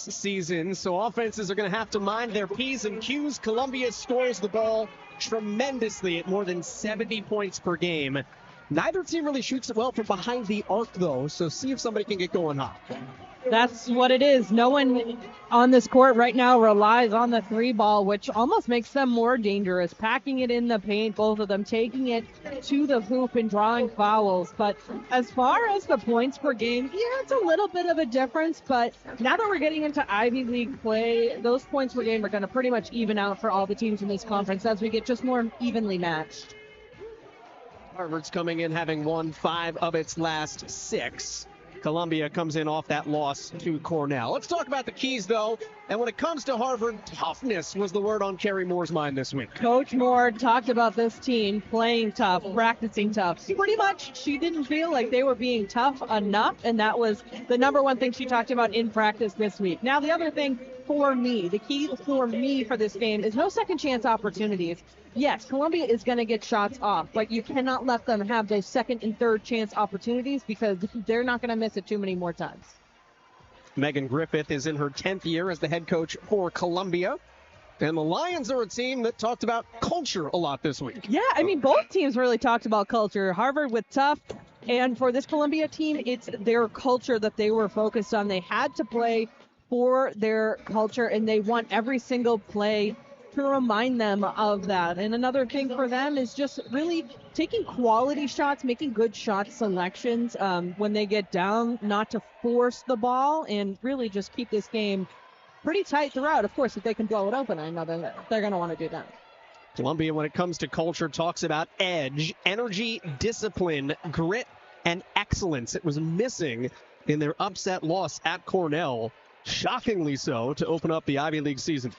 season, so offenses are going to have to mind their P's and Q's. Columbia scores the ball tremendously at more than 70 points per game. Neither team really shoots it well from behind the arc, though, so see if somebody can get going hot. That's what it is. No one on this court right now relies on the three ball, which almost makes them more dangerous. Packing it in the paint, both of them taking it to the hoop and drawing fouls. But as far as the points per game, yeah, it's a little bit of a difference. But now that we're getting into Ivy League play, those points per game are going to pretty much even out for all the teams in this conference as we get just more evenly matched. Harvard's coming in having won 5 of its last 6. Columbia comes in off that loss to Cornell. Let's talk about the keys, though. And when it comes to Harvard, toughness was the word on Kerry Moore's mind this week. Coach Moore talked about this team playing tough, practicing tough. Pretty much, she didn't feel like they were being tough enough, and that was the number one thing she talked about in practice this week. Now, the other thing for me, the key for me for this game is no second chance opportunities. Yes, Columbia is going to get shots off, but you cannot let them have those second and third chance opportunities because they're not going to miss it too many more times. Megan Griffith is in her 10th year as the head coach for Columbia. And the Lions are a team that talked about culture a lot this week. Yeah, I mean, both teams really talked about culture. Harvard with tough, and for this Columbia team, it's their culture that they were focused on. They had to play for their culture, and they want every single play to remind them of that. And another thing for them is just really taking quality shots, making good shot selections when they get down, not to force the ball, and really just keep this game pretty tight throughout. Of course, if they can blow it open, I know they're going to want to do that. Columbia, when it comes to culture, talks about edge, energy, discipline, grit, and excellence. It was missing in their upset loss at Cornell, shockingly so, to open up the Ivy League season.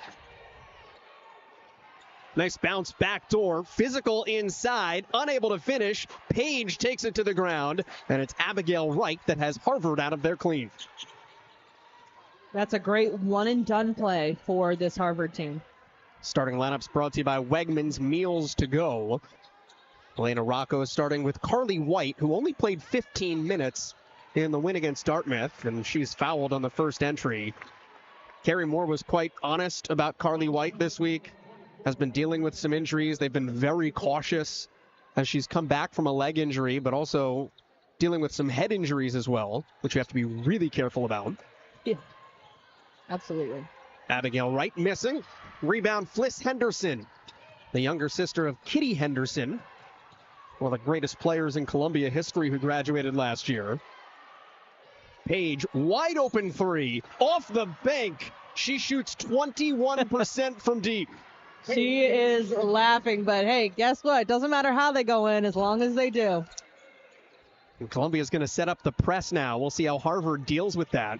Nice bounce backdoor, physical inside, unable to finish. Page takes it to the ground, and it's Abigail Wright that has Harvard out of there clean. That's a great one-and-done play for this Harvard team. Starting lineups brought to you by Wegmans Meals to Go. Elena Rocco is starting with Carly White, who only played 15 minutes in the win against Dartmouth, and she's fouled on the first entry. Kerry Moore was quite honest about Carly White this week. Has been dealing with some injuries. They've been very cautious as she's come back from a leg injury, but also dealing with some head injuries as well, which you have to be really careful about. Yeah, absolutely. Abigail Wright missing. Rebound, Fliss Henderson, the younger sister of Kitty Henderson, one of the greatest players in Columbia history who graduated last year. Page, wide open three, off the bank. She shoots 21% from deep. She is laughing, but hey, guess what? It doesn't matter how they go in as long as they do. And Columbia's going to set up the press now. We'll see how Harvard deals with that.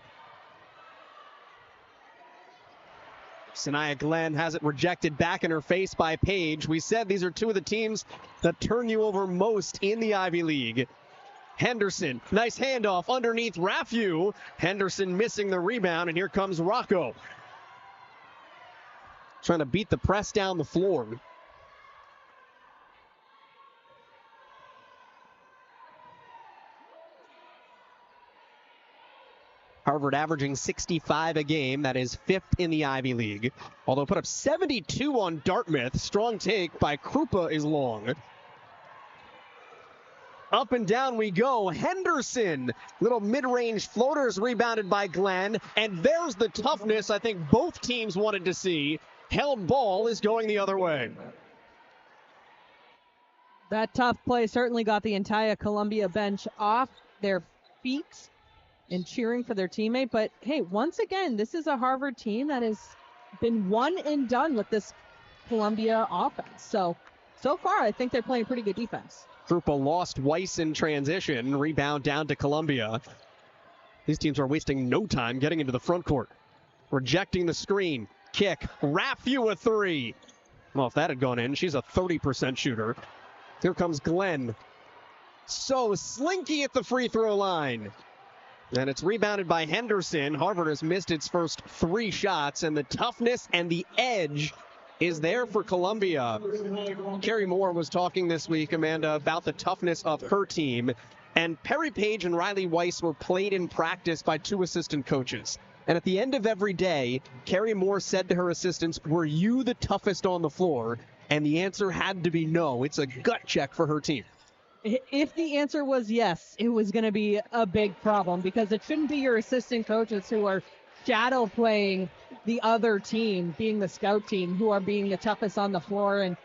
Sanaya Glenn has it rejected back in her face by Page. We said these are two of the teams that turn you over most in the Ivy League. Henderson, nice handoff underneath Raffu. Henderson missing the rebound, and here comes Rocco. Trying to beat the press down the floor. Harvard averaging 65 a game. That is 5th in the Ivy League. Although put up 72 on Dartmouth. Strong take by Krupa is long. Up and down we go. Henderson. Little mid-range floaters rebounded by Glenn. And there's the toughness I think both teams wanted to see. Held ball is going the other way. That tough play certainly got the entire Columbia bench off their feet and cheering for their teammate. But hey, once again, this is a Harvard team that has been one and done with this Columbia offense. So far, I think they're playing pretty good defense. Krupa lost Weiss in transition. Rebound down to Columbia. These teams are wasting no time getting into the front court. Rejecting the screen. Kick. Raffu a three. Well, if that had gone in, she's a 30% shooter. Here comes Glenn. So slinky at the free throw line. And it's rebounded by Henderson. Harvard has missed its first 3 shots, and the toughness and the edge is there for Columbia. Kerry Moore was talking this week, Amanda, about the toughness of her team. And Perry Page and Riley Weiss were played in practice by 2 assistant coaches. And at the end of every day, Carrie Moore said to her assistants, were you the toughest on the floor? And the answer had to be no. It's a gut check for her team. If the answer was yes, it was going to be a big problem because it shouldn't be your assistant coaches who are shadow playing the other team, being the scout team, who are being the toughest on the floor. And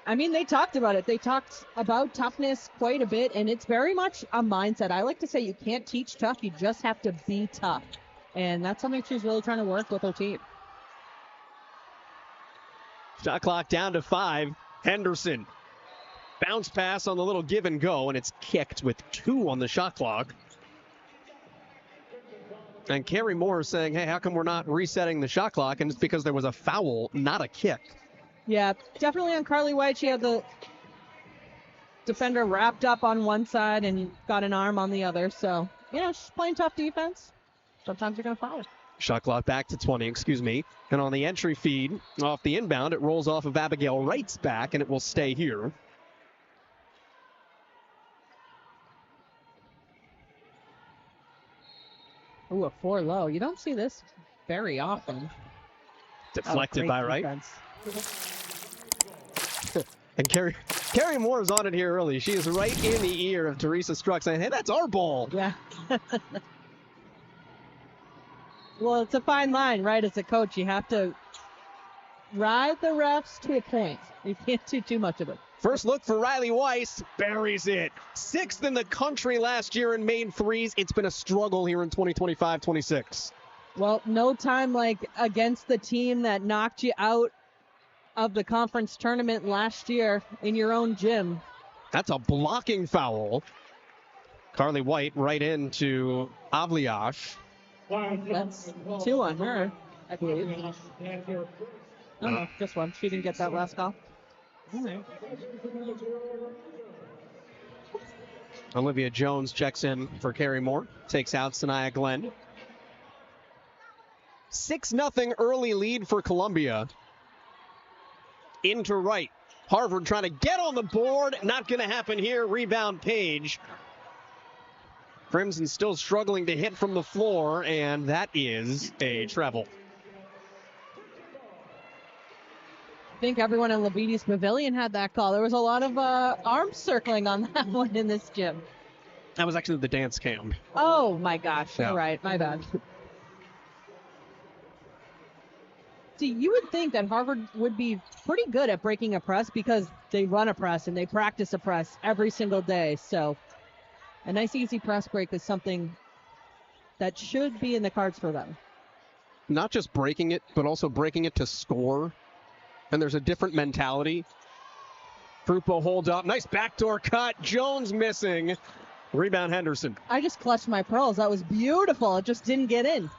I mean, they talked about it. They talked about toughness quite a bit, and it's very much a mindset. I like to say you can't teach tough. You just have to be tough. And that's something she's really trying to work with her team. Shot clock down to 5. Henderson. Bounce pass on the little give and go, and it's kicked with 2 on the shot clock. And Carrie Moore is saying, hey, how come we're not resetting the shot clock? And it's because there was a foul, not a kick. Yeah, definitely on Carly White. She had the defender wrapped up on one side and got an arm on the other. So, she's playing tough defense. Sometimes you're going to foul. Shot clock back to 20, And on the entry feed, off the inbound, it rolls off of Abigail Wright's back, and it will stay here. Ooh, a 4 low. You don't see this very often. Deflected by Wright. And Carrie Moore is on it here early. She is right in the ear of Teresa Struck saying, hey, that's our ball. Yeah. Well, it's a fine line, right? As a coach, you have to ride the refs to a point. You can't do too much of it. First look for Riley Weiss. Buries it. 6th in the country last year in made threes. It's been a struggle here in 2025-26. Well, no time like against the team that knocked you out of the conference tournament last year in your own gym. That's a blocking foul. Carly White right into Avliash. That's 2 on her, I believe. No, just 1. She didn't get that last call. Olivia Jones checks in for Carrie Moore. Takes out Sanaya Glenn. 6-0 early lead for Columbia. Into Wright. Harvard trying to get on the board. Not going to happen here. Rebound Page. Crimson still struggling to hit from the floor, and that is a travel. I think everyone in Lavides Pavilion had that call. There was a lot of arms circling on that one in this gym. That was actually the dance cam. Oh, my gosh. Yeah. All right. My bad. See, you would think that Harvard would be pretty good at breaking a press because they run a press and they practice a press every single day. So a nice easy press break is something that should be in the cards for them. Not just breaking it, but also breaking it to score. And there's a different mentality. Krupa holds up. Nice backdoor cut. Jones missing. Rebound Henderson. I just clutched my pearls. That was beautiful. It just didn't get in.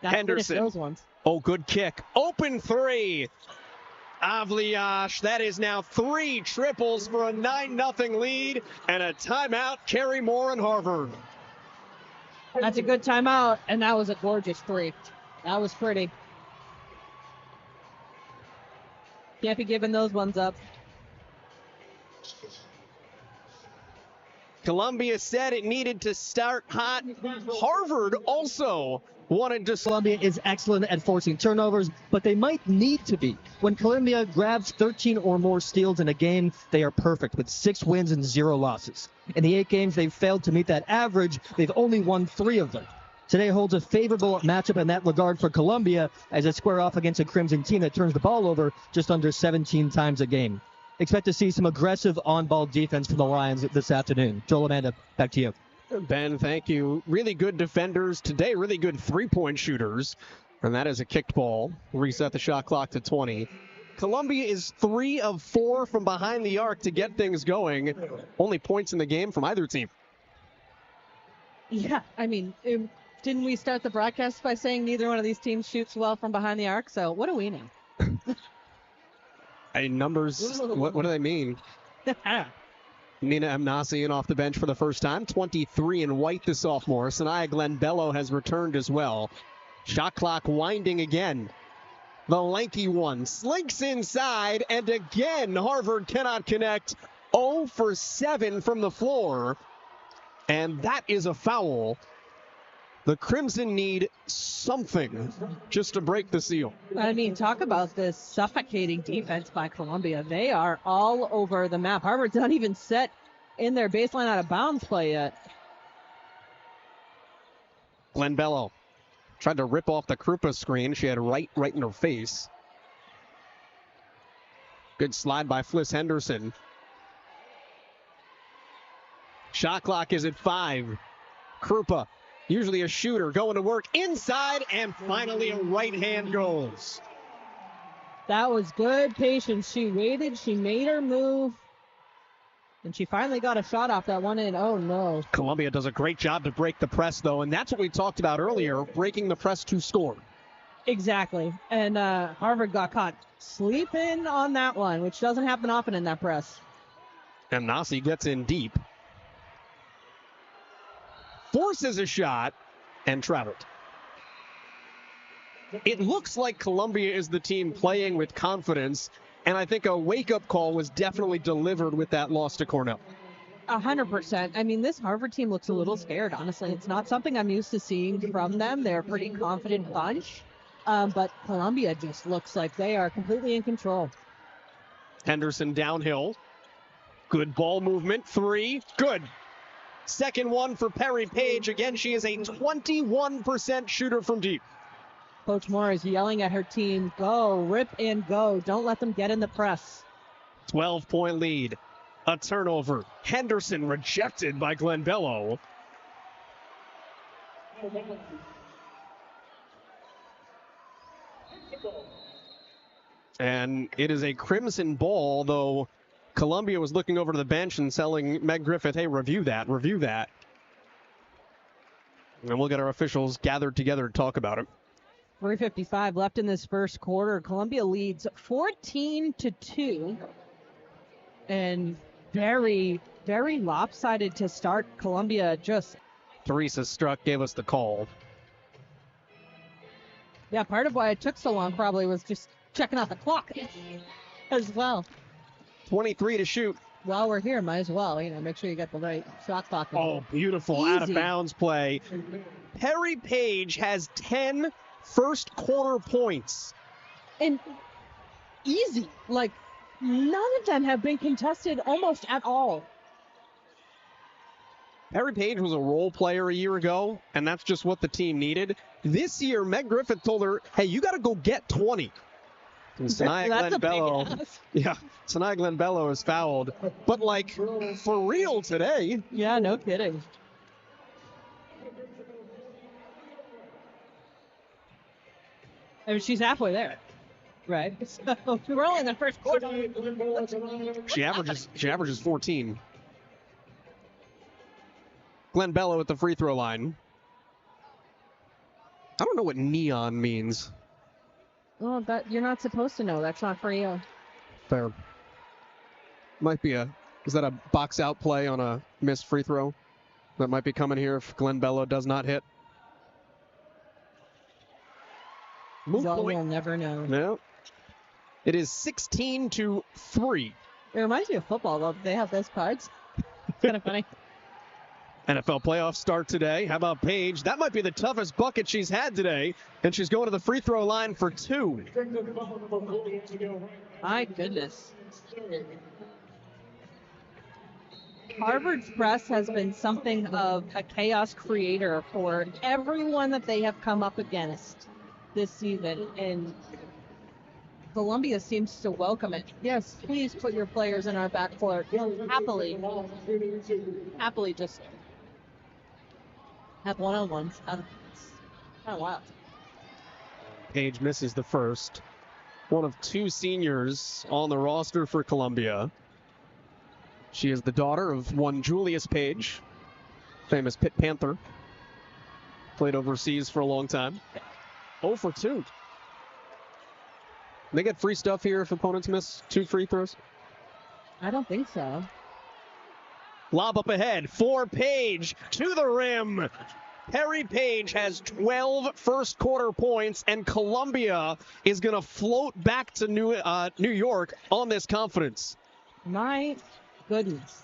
Gotta Henderson. finish those ones. Oh, good kick. Open 3. Avliash. That is now 3 triples for a 9-0 lead. And a timeout. Carrie Moore and Harvard. That's a good timeout. And that was a gorgeous 3. That was pretty. Can't be giving those ones up. Columbia said it needed to start hot. Harvard also wanted to. Columbia is excellent at forcing turnovers, but they might need to be. When Columbia grabs 13 or more steals in a game, they are perfect with 6 wins and 0 losses. In the 8 games they've failed to meet that average, they've only won 3 of them. Today holds a favorable matchup in that regard for Columbia as they square off against a Crimson team that turns the ball over just under 17 times a game. Expect to see some aggressive on-ball defense from the Lions this afternoon. Joel, Amanda, back to you. Ben, thank you. Really good defenders today, really good three-point shooters. And that is a kicked ball. Reset the shot clock to 20. Columbia is 3 of 4 from behind the arc to get things going. Only points in the game from either team. Yeah, I mean, didn't we start the broadcast by saying neither one of these teams shoots well from behind the arc? So what do we know? Numbers, what do they mean? Nina Amnasian off the bench for the first time. 23 in white, the sophomore. Sanaya Glenn Bello has returned as well. Shot clock winding again. The lanky one slinks inside, and again, Harvard cannot connect. 0 for 7 from the floor. And that is a foul. The Crimson need something just to break the seal. I mean, talk about this suffocating defense by Columbia. They are all over the map. Harvard's not even set in their baseline out of bounds play yet. Glenn Bello tried to rip off the Krupa screen. She had right in her face. Good slide by Fliss Henderson. Shot clock is at 5. Krupa, usually a shooter, going to work inside, and finally a right hand goes. That was good patience. She waited, she made her move, and she finally got a shot off that one in. Oh, no. Columbia does a great job to break the press, though, and that's what we talked about earlier, breaking the press to score. Exactly. And Harvard got caught sleeping on that one, which doesn't happen often in that press. And Nasi gets in deep. Forces a shot and traveled. It looks like Columbia is the team playing with confidence, and I think a wake-up call was definitely delivered with that loss to Cornell. 100%. I mean, this Harvard team looks a little scared, honestly. It's not something I'm used to seeing from them. They're a pretty confident bunch, but Columbia just looks like they are completely in control. Henderson downhill. Good ball movement. 3. Good. Second one for Perry Page. Again, she is a 21% shooter from deep. Coach Moore is yelling at her team, go, rip and go. Don't let them get in the press. 12-point lead. A turnover. Henderson rejected by Glenn Bello. And it is a Crimson ball, though Columbia was looking over to the bench and telling Meg Griffith, hey, review that. And we'll get our officials gathered together to talk about it. 3:55 left in this first quarter. Columbia leads 14-2. And very, very lopsided to start. Columbia just... Teresa Struck gave us the call. Yeah, part of why it took so long probably was just checking out the clock as well. 23 to shoot. While we're here, might as well, make sure you get the right shot clock. Oh, beautiful. Easy. Out of bounds play. Perry Page has 10 first quarter points. And easy. Like, none of them have been contested almost at all. Perry Page was a role player a year ago, and that's just what the team needed. This year, Meg Griffith told her, hey, you got to go get 20. And Sanaya Glenn Bello is fouled. But, for real today. Yeah, no kidding. I mean, she's halfway there, right? So we're only in the first quarter. She averages 14. Glenn Bello at the free throw line. I don't know what neon means. Oh, that you're not supposed to know. That's not for you. Fair. Might be is that a box out play on a missed free throw? That might be coming here if Glenn Bello does not hit. We'll never know. No. It is 16-3. It reminds me of football, though. They have those cards. It's kind of funny. NFL playoffs start today. How about Paige? That might be the toughest bucket she's had today. And she's going to the free throw line for 2. My goodness. Harvard's press has been something of a chaos creator for everyone that they have come up against this season. And Columbia seems to welcome it. Yes, please put your players in our backcourt. Happily just have one-on-ones. Kind of wild. Paige misses the first. One of 2 seniors on the roster for Columbia. She is the daughter of one Julius Page, famous Pitt Panther. Played overseas for a long time. 0 for 2. They get free stuff here if opponents miss 2 free throws? I don't think so. Lob up ahead for Page to the rim. Perry Page has 12 first quarter points, and Columbia is going to float back to New York on this confidence. My goodness.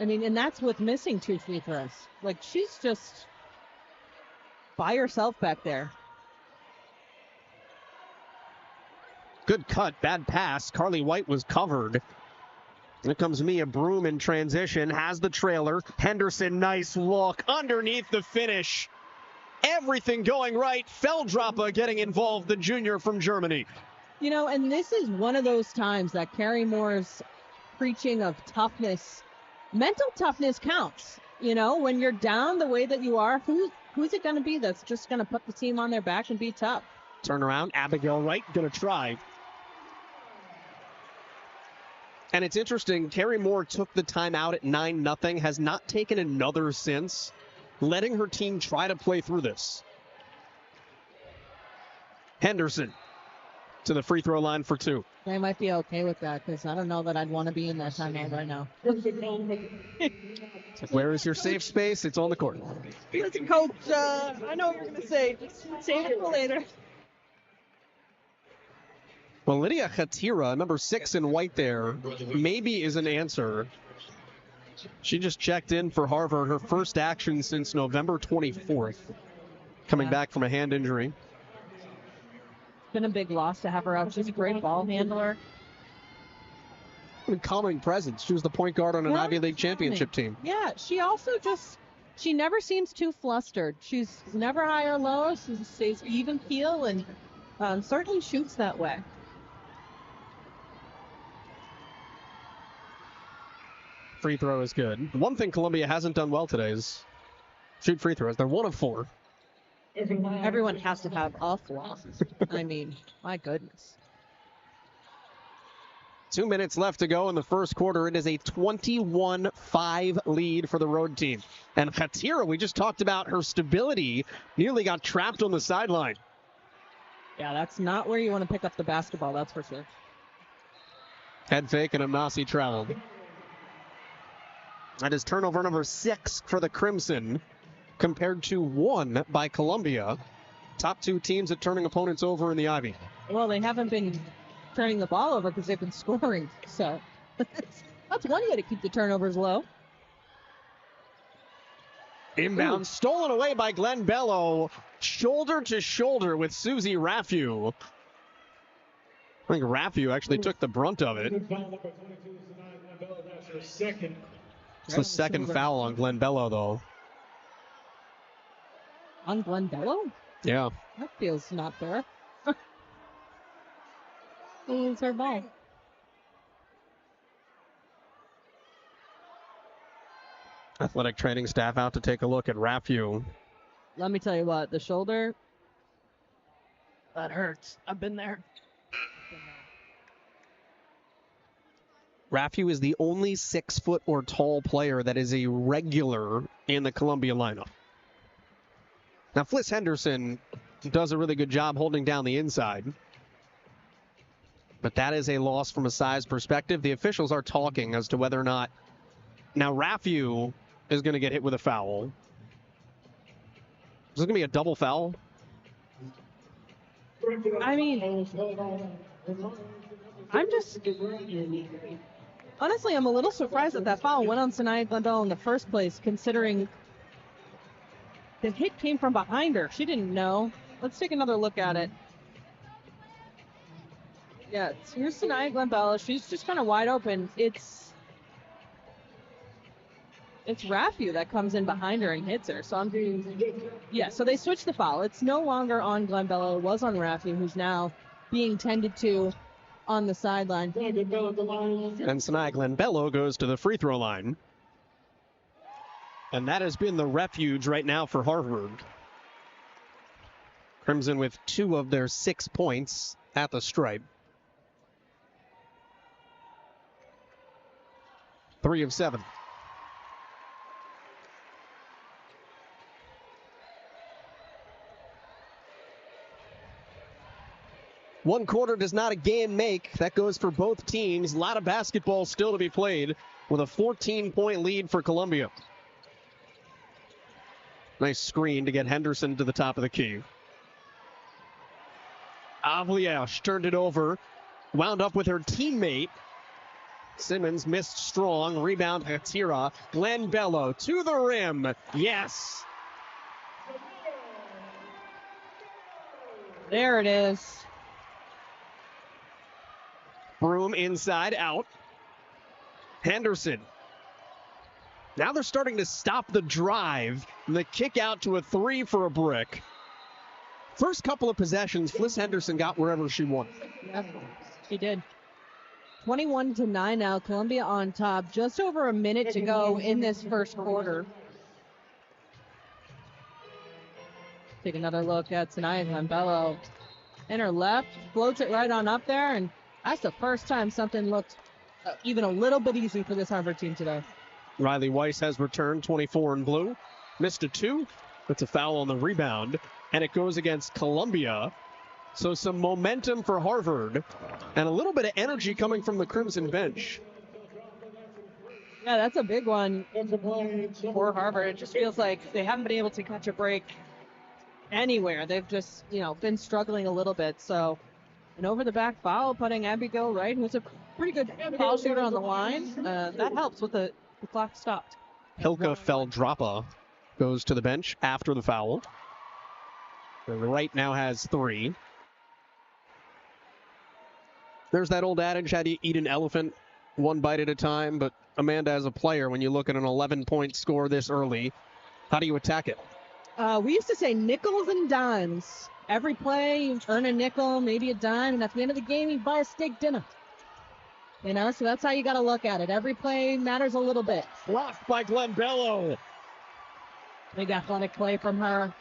I mean, and that's with missing 2 free throws. Like, she's just by herself back there. Good cut, bad pass. Carly White was covered. Here comes Mia Broom in transition, has the trailer. Henderson, nice look, underneath the finish. Everything going right. Felldropper getting involved, the junior from Germany. You know, and this is one of those times that Carrie Moore's preaching of toughness, mental toughness counts. You know, when you're down the way that you are, who's it going to be that's just going to put the team on their back and be tough? Turn around, Abigail Wright going to try. And it's interesting, Carrie Moore took the timeout at 9-0, has not taken another since, letting her team try to play through this. Henderson to the free throw line for 2. They might be okay with that because I don't know that I'd want to be in that timeout right now. Where is your safe space? It's on the court. Listen, Coach, I know what you're going to say. Just save it for later. Well, Lydia Khatira, number 6 in white there, maybe is an answer. She just checked in for Harvard, her first action since November 24th, coming back from a hand injury. Been a big loss to have her out. She's a great ball handler. And calming presence. She was the point guard on an Ivy League championship team. Yeah, she also she never seems too flustered. She's never high or low. She stays even keel and certainly shoots that way. Free throw is good. One thing Columbia hasn't done well today is shoot free throws. They're 1 of 4. Everyone has to have a flaw. I mean, my goodness. 2 minutes left to go in the first quarter. It is a 21-5 lead for the road team. And Khatira, we just talked about her stability, nearly got trapped on the sideline. Yeah, that's not where you want to pick up the basketball, that's for sure. Head fake and Amnasi traveled. That is turnover number 6 for the Crimson, compared to 1 by Columbia. Top 2 teams at turning opponents over in the Ivy. Well, they haven't been turning the ball over because they've been scoring. So that's one way to keep the turnovers low. Inbound stolen away by Glenn Bello. Shoulder to shoulder with Susie Raffu. I think Raffu actually took the brunt of it. It's the second foul on Glenn Bello, though. On Glenn Bello? Yeah. That feels not fair. It's her ball. Athletic training staff out to take a look at Raffu. Let me tell you what, the shoulder, that hurts. I've been there. Raffu is the only 6 foot or tall player that is a regular in the Columbia lineup. Now, Fliss Henderson does a really good job holding down the inside. But that is a loss from a size perspective. The officials are talking as to whether or not. Now, Raffu is going to get hit with a foul. Is this going to be a double foul? I mean, honestly, I'm a little surprised that foul went on Sanaya Glendale in the first place, considering the hit came from behind her. She didn't know. Let's take another look at it. Yeah, here's Sanaya Glendale. She's just kind of wide open. It's Raffu that comes in behind her and hits her. So so they switched the foul. It's no longer on Glenn Bello. It was on Raffu, who's now being tended to on the sideline. And Sanaya Glenn Bello goes to the free throw line. And that has been the refuge right now for Harvard. Crimson with 2 of their 6 points at the stripe. 3 of 7. One quarter does not a game make. That goes for both teams. A lot of basketball still to be played with a 14-point lead for Columbia. Nice screen to get Henderson to the top of the key. Avliash turned it over. Wound up with her teammate. Simmons missed strong. Rebound Hatira. Glenn Bello to the rim. Yes. There it is. Broom inside out. Henderson. Now they're starting to stop the drive. And the kick out to a three for a brick. First couple of possessions, Fliss Henderson got wherever she wanted. Yep, she did. 21-9 now. Columbia on top. Just over a minute to go in this first quarter. Take another look at Sanaya Glenbello. In her left, floats it right on up there, and that's the first time something looked even a little bit easy for this Harvard team today. Riley Weiss has returned, 24 in blue. Missed a two. That's a foul on the rebound, and it goes against Columbia. So some momentum for Harvard, and a little bit of energy coming from the Crimson bench. Yeah, that's a big one for Harvard. It just feels like they haven't been able to catch a break anywhere. They've just, been struggling a little bit. So an over-the-back foul, putting Abigail Wright, who's a pretty good foul shooter on the line. That helps with the clock stopped. Hilka Feldroppa goes to the bench after the foul. The Wright now has three. There's that old adage, how do you eat an elephant? One bite at a time. But Amanda, as a player, when you look at an 11-point score this early, how do you attack it? We used to say nickels and dimes. Every play, you earn a nickel, maybe a dime, and at the end of the game, you buy a steak dinner. So that's how you got to look at it. Every play matters a little bit. Blocked by Glenn Bello. Big athletic play from her.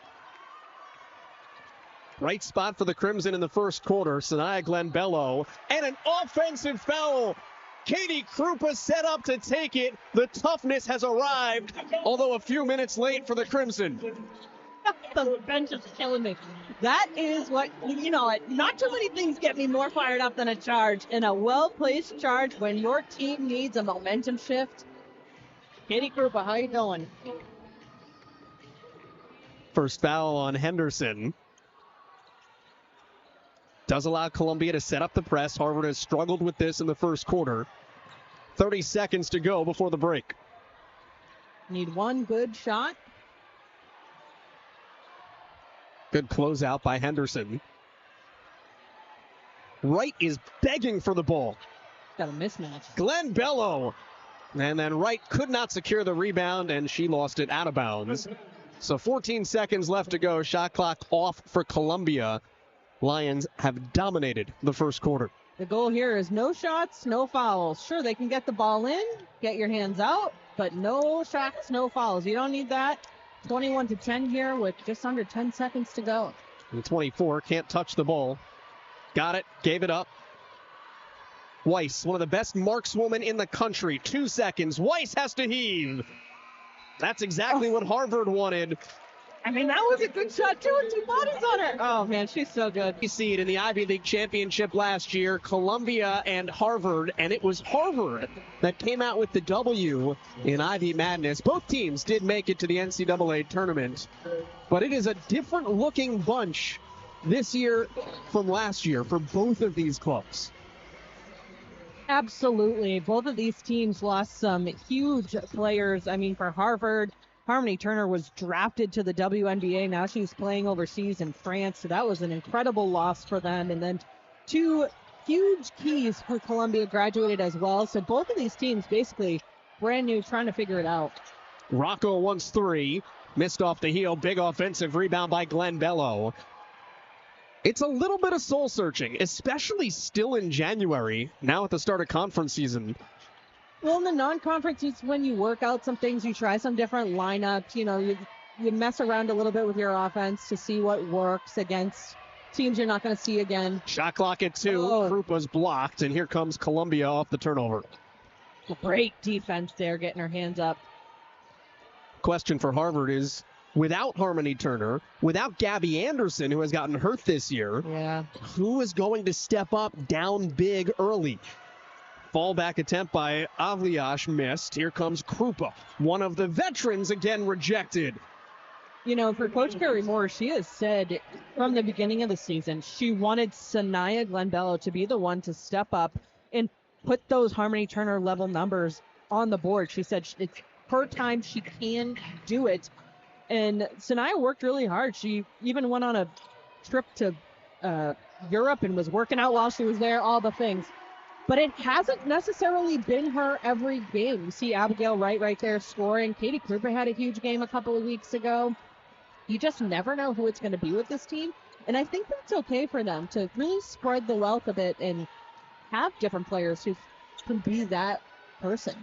Right spot for the Crimson in the first quarter. Sanaya Glenbello, and an offensive foul. Katie Krupa set up to take it. The toughness has arrived, although a few minutes late for the Crimson. The bench is killing me. That is what, not too many things get me more fired up than a charge. And a well-placed charge when your team needs a momentum shift. Katie Krupa, how you doing? First foul on Henderson. Does allow Columbia to set up the press. Harvard has struggled with this in the first quarter. 30 seconds to go before the break. Need one good shot. Good closeout by Henderson. Wright is begging for the ball. Got a mismatch. Glenn Bello. And then Wright could not secure the rebound, and she lost it out of bounds. So 14 seconds left to go. Shot clock off for Columbia. Lions have dominated the first quarter. The goal here is no shots, no fouls. Sure, they can get the ball in, get your hands out, but no shots, no fouls. You don't need that. 21-10 here with just under 10 seconds to go. And 24 can't touch the ball. Got it, gave it up. Weiss, one of the best markswomen in the country. 2 seconds. Weiss has to heave. That's exactly what Harvard wanted. That was a good shot, too, with 2 bodies on her. Oh, man, she's so good. You see it in the Ivy League championship last year, Columbia and Harvard, and it was Harvard that came out with the W in Ivy Madness. Both teams did make it to the NCAA tournament, but it is a different looking bunch this year from last year for both of these clubs. Absolutely. Both of these teams lost some huge players. For Harvard, Harmony Turner was drafted to the WNBA. Now she's playing overseas in France. So that was an incredible loss for them. And then 2 huge keys for Columbia graduated as well. So both of these teams basically brand new, trying to figure it out. Rocco wants 3. Missed off the heel. Big offensive rebound by Glenn Bello. It's a little bit of soul searching, especially still in January, now at the start of conference season. Well, in the non-conference, it's when you work out some things, you try some different lineups, you mess around a little bit with your offense to see what works against teams you're not going to see again. Shot clock at 2. Krupa's blocked, and here comes Columbia off the turnover. Great defense there, getting her hands up. Question for Harvard is, without Harmony Turner, without Gabby Anderson, who has gotten hurt this year, who is going to step up down big early? Fallback attempt by Avliash missed. Here comes Krupa. One of the veterans again rejected. For Coach Carrie Moore, she has said from the beginning of the season she wanted Sanaya Glenbello to be the one to step up and put those Harmony Turner level numbers on the board. She said it's per time she can do it. And Sanaya worked really hard. She even went on a trip to Europe and was working out while she was there, all the things. But it hasn't necessarily been her every game. You see Abigail right there scoring. Katie Krupa had a huge game a couple of weeks ago. You just never know who it's going to be with this team. And I think that's okay for them to really spread the wealth a bit and have different players who can be that person.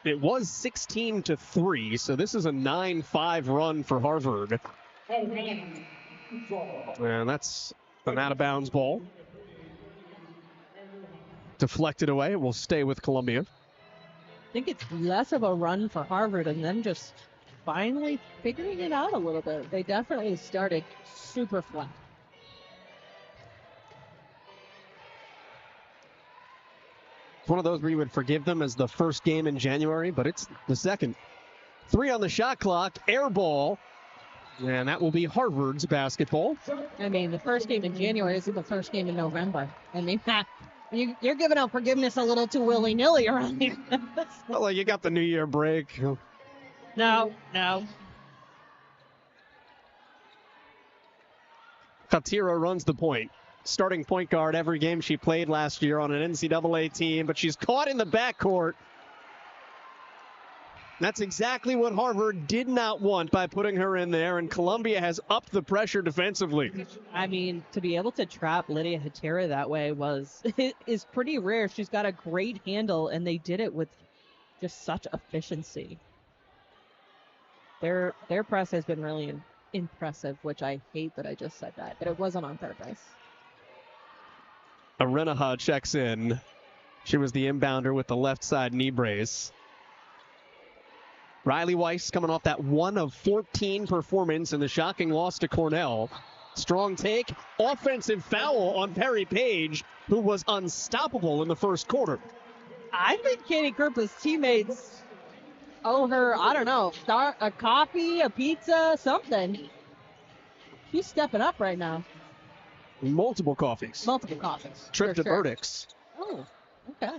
It was 16-3, so this is a 9-5 run for Harvard. And that's an out-of-bounds ball. Deflected away. It will stay with Columbia. I think it's less of a run for Harvard and then just finally figuring it out a little bit. They definitely started super flat. It's one of those where you would forgive them as the first game in January, but it's the second. 3 on the shot clock, air ball, and that will be Harvard's basketball. I mean, the first game in January isn't the first game in November. I mean, you're giving out forgiveness a little too willy-nilly around here. Well, you got the New Year break. No. Khatira runs the point. Starting point guard every game she played last year on an NCAA team, but she's caught in the backcourt. That's exactly what Harvard did not want by putting her in there, and Columbia has upped the pressure defensively. I mean, to be able to trap Lydia Hatera that way is pretty rare. She's got a great handle, and they did it with just such efficiency. Their press has been really impressive, which I hate that I just said that, but it wasn't on purpose. Arenaha checks in. She was the inbounder with the left side knee brace. Riley Weiss coming off that 1 of 14 performance in the shocking loss to Cornell. Strong take, offensive foul on Perry Page, who was unstoppable in the first quarter. I think Katie Krupa's teammates owe her, I don't know, a coffee, a pizza, something. She's stepping up right now. Multiple coffees. Trip to Burdick's. Oh, okay.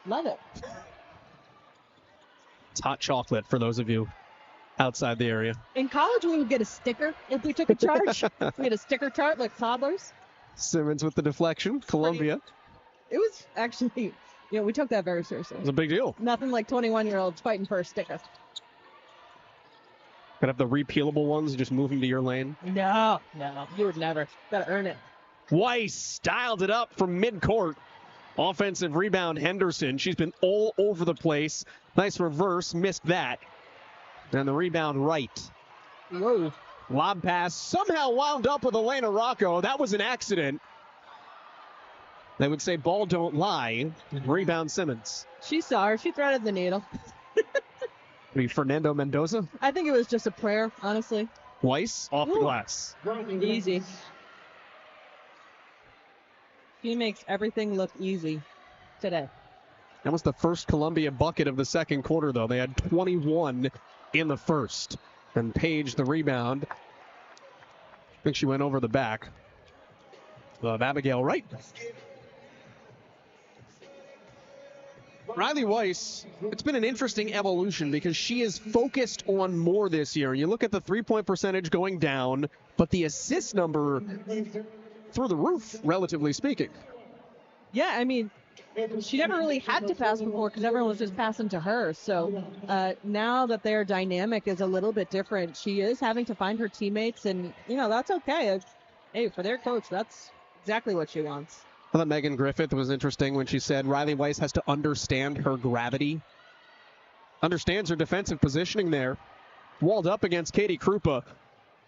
Love it. It's hot chocolate for those of you outside the area. In college, we would get a sticker if we took a charge. We had a sticker chart like toddlers. Simmons with the deflection. Columbia. It was actually, we took that very seriously. It was a big deal. Nothing like 21-year-olds fighting for a sticker. Could have the repealable ones, just move them to your lane. No, you would never. Gotta earn it. Weiss dialed it up from midcourt. Offensive rebound, Henderson. She's been all over the place. Nice reverse, missed that. And the rebound right. Whoa. Lob pass somehow wound up with Elena Rocco. That was an accident. They would say ball don't lie. Rebound Simmons. She saw her. She threaded the needle. Fernando Mendoza? I think it was just a prayer, honestly. Weiss off the glass. Easy. She makes everything look easy today. That was the first Columbia bucket of the second quarter, though. They had 21 in the first. And Page, the rebound. I think she went over the back of Abigail Wright. Riley Weiss, it's been an interesting evolution because she is focused on more this year. You look at the three-point percentage going down, but the assist number through the roof, relatively speaking. Yeah, I mean, she never really had to pass before because everyone was just passing to her. So now that their dynamic is a little bit different, she is having to find her teammates, and, that's okay. Hey, for their coach, that's exactly what she wants. I thought Megan Griffith was interesting when she said Riley Weiss has to understand her gravity. Understands her defensive positioning there. Walled up against Katie Krupa.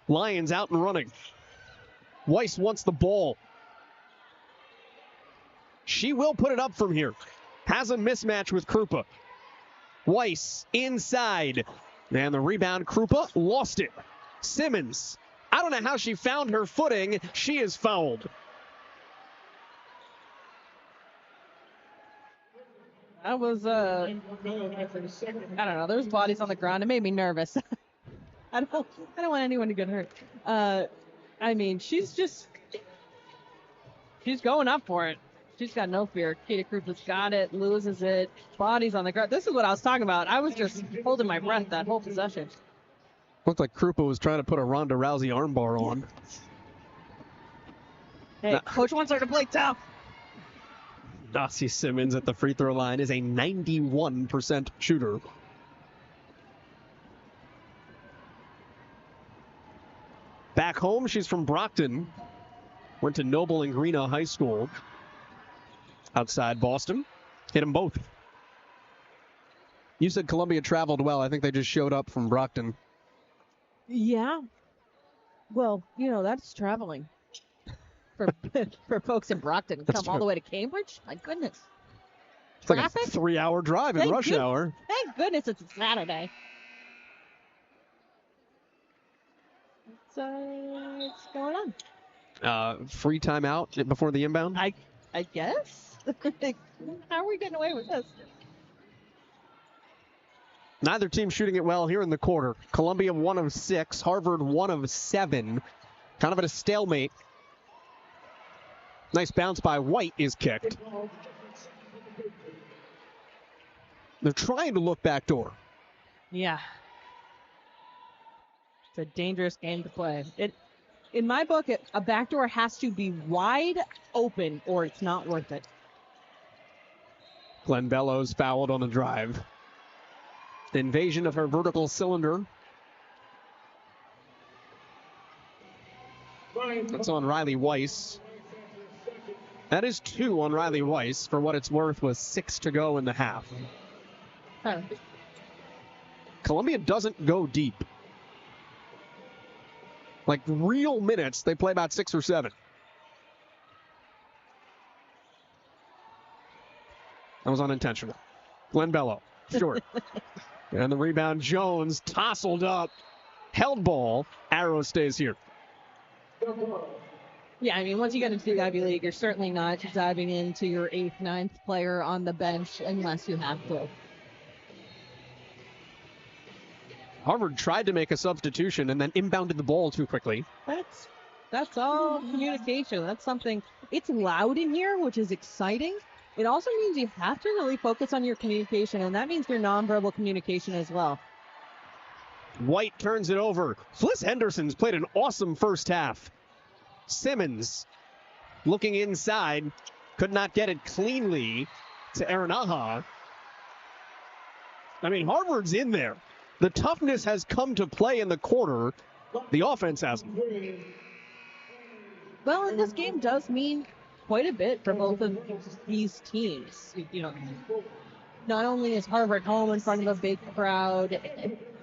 Lions out and running. Weiss wants the ball. She will put it up from here. Has a mismatch with Krupa. Weiss inside. And the rebound, Krupa lost it. Simmons. I don't know how she found her footing. She is fouled. That was, I don't know. There was bodies on the ground. It made me nervous. I don't want anyone to get hurt. I mean, she's just She's going up for it. She's got no fear. Katie Krupa's got it, loses it, body's on the ground. This is what I was talking about. I was just holding my breath that whole possession. Looked like Krupa was trying to put a Ronda Rousey armbar on. Hey, coach wants her to play tough. Dossie Simmons at the free throw line is a 91% shooter. Back home, she's from Brockton. Went to Noble and Greeno High School outside Boston. Hit them both. You said Columbia traveled well. I think they just showed up from Brockton. Yeah. Well, that's traveling. For folks in Brockton, come all the way to Cambridge? My goodness. It's like a 3-hour drive in rush hour. Thank goodness it's a Saturday. What's going on? Free timeout before the inbound? I guess? How are we getting away with this? Neither team shooting it well here in the quarter. Columbia 1 of 6, Harvard 1 of 7. Kind of at a stalemate. Nice bounce by White is kicked. They're trying to look backdoor. Yeah. It's a dangerous game to play. In my book, a backdoor has to be wide open or it's not worth it. Glenn Bellows fouled on a drive. The invasion of her vertical cylinder. That's on Riley Weiss. That is 2 on Riley Weiss. For what it's worth, with 6 to go in the half. Huh. Columbia doesn't go deep. Like real minutes, they play about 6 or 7. That was unintentional. Glenn Bello, short. And the rebound, Jones, tousled up. Held ball. Arrow stays here. Yeah, I mean, once you get into the Ivy League, you're certainly not diving into your 8th, 9th player on the bench unless you have to. Harvard tried to make a substitution and then inbounded the ball too quickly. That's all communication. That's something. It's loud in here, which is exciting. It also means you have to really focus on your communication, and that means your nonverbal communication as well. White turns it over. Fliss Henderson's played an awesome first half. Simmons looking inside, could not get it cleanly to Aranaha. I mean, Harvard's in there. The toughness has come to play in the quarter. The offense hasn't. Well, and this game does mean quite a bit for both of these teams. Not only is Harvard home in front of a big crowd,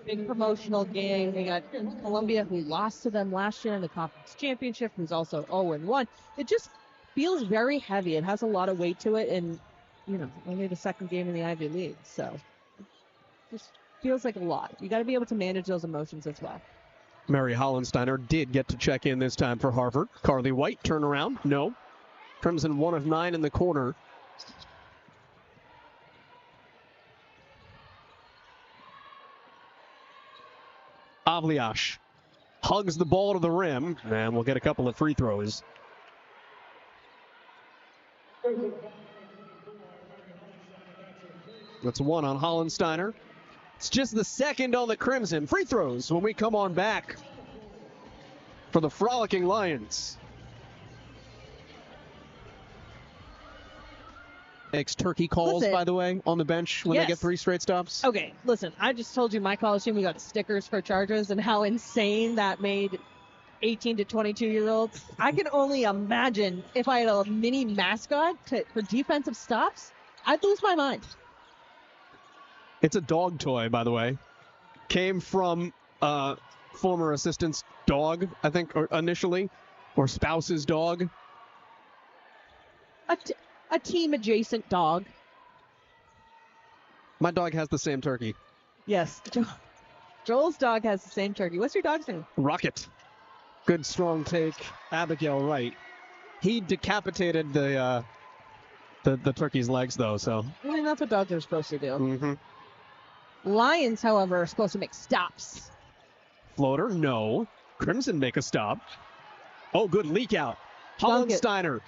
big promotional game. We got Columbia, who lost to them last year in the conference championship, who's also 0-1. It just feels very heavy. It has a lot of weight to it, and only the second game in the Ivy League, so it just feels like a lot. You got to be able to manage those emotions as well. Mary Hollensteiner did get to check in this time for Harvard. Carly White, turnaround, no. Crimson 1 of 9 in the corner. Avliash hugs the ball to the rim, and we'll get a couple of free throws. That's 1 on Hollensteiner. It's just the second on the Crimson. Free throws when we come on back for the Frolicking Lions. Makes turkey calls, by the way, on the bench when they get 3 straight stops. Okay, listen, I just told you my college team, we got stickers for charges and how insane that made 18 to 22-year-olds. I can only imagine if I had a mini mascot for defensive stops, I'd lose my mind. It's a dog toy, by the way. Came from former assistant's dog, I think, or initially, or spouse's dog. A team-adjacent dog. My dog has the same turkey. Yes. Joel's dog has the same turkey. What's your dog's name? Rocket. Good, strong take. Abigail Wright. He decapitated the turkey's legs, though, so. I mean, that's what dogs are supposed to do. Mm-hmm. Lions, however, are supposed to make stops. Floater, no. Crimson make a stop. Oh, good leak out. Hollensteiner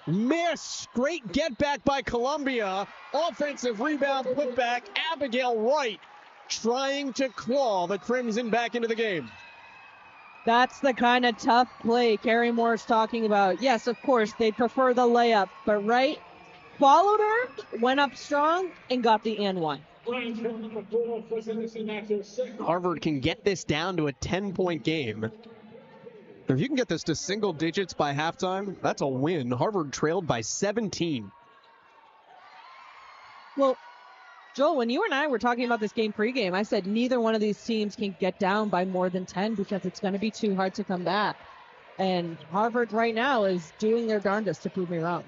Miss. Great get back by Columbia. Offensive rebound, put back. Abigail Wright trying to claw the Crimson back into the game. That's the kind of tough play Carrie Moore's talking about. Yes, of course, they prefer the layup, but Wright followed her, went up strong, and got the and one. Harvard can get this down to a 10-point game. If you can get this to single digits by halftime, that's a win. Harvard trailed by 17. Well, Joel, when you and I were talking about this game pregame, I said neither one of these teams can get down by more than 10 because it's going to be too hard to come back. And Harvard right now is doing their darndest to prove me wrong.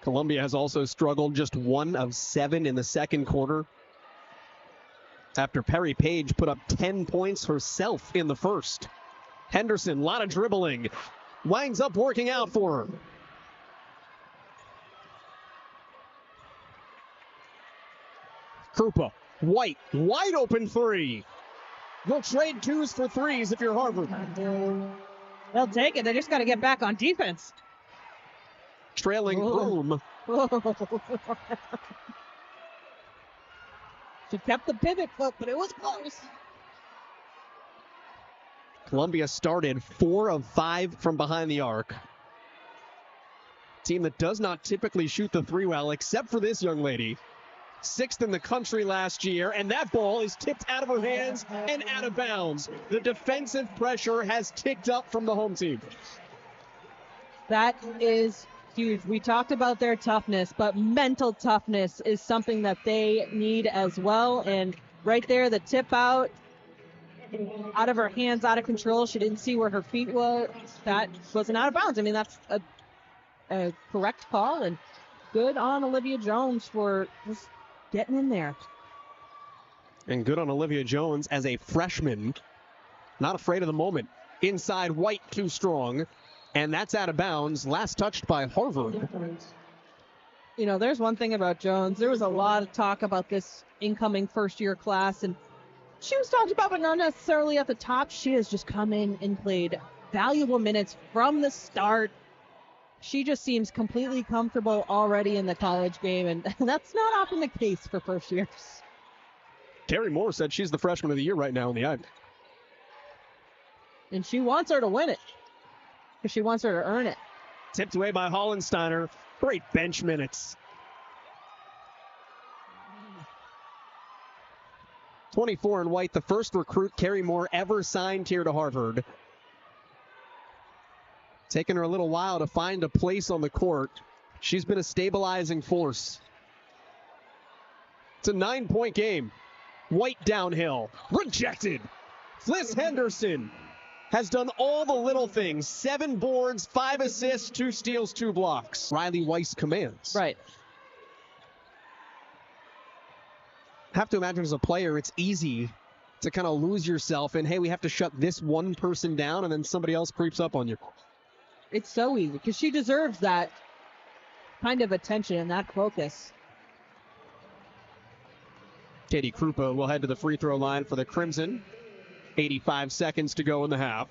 Columbia has also struggled, just 1 of 7 in the second quarter, after Perry Page put up 10 points herself in the first. Henderson, a lot of dribbling, winds up working out for her. Krupa, White, wide open three. You'll trade 2s for 3s if you're Harvard. They'll take it. They just got to get back on defense. Trailing Broom. She kept the pivot foot, but it was close. Columbia started 4 of 5 from behind the arc. Team that does not typically shoot the three well, except for this young lady. 6th in the country last year, and that ball is tipped out of her hands and out of bounds. The defensive pressure has ticked up from the home team. That is huge. We talked about their toughness, but mental toughness is something that they need as well. And right there, the tip out of her hands, out of control. She didn't see where her feet were. That wasn't out of bounds. I mean, that's a correct call, and good on Olivia Jones for just getting in there. And good on Olivia Jones as a freshman. Not afraid of the moment. Inside, White too strong. And that's out of bounds. Last touched by Harvard. You know, there's one thing about Jones. There was a lot of talk about this incoming first-year class, and she was talked about, but not necessarily at the top. She has just come in and played valuable minutes from the start. She just seems completely comfortable already in the college game, and that's not often the case for first years. Terry Moore said she's the freshman of the year right now in the Ivy. And she wants her to win it, because she wants her to earn it. Tipped away by Hollensteiner. Great bench minutes. 24 in White, the first recruit Carrie Moore ever signed here to Harvard. Taking her a little while to find a place on the court. She's been a stabilizing force. It's a 9-point game. White downhill. Rejected. Fliss Henderson has done all the little things. 7 boards, 5 assists, 2 steals, 2 blocks. Riley Weiss commands. Right. Have to imagine as a player, it's easy to kind of lose yourself in, hey, we have to shut this one person down, and then somebody else creeps up on you. It's so easy, because she deserves that kind of attention and that focus. Katie Krupa will head to the free throw line for the Crimson. 85 seconds to go in the half.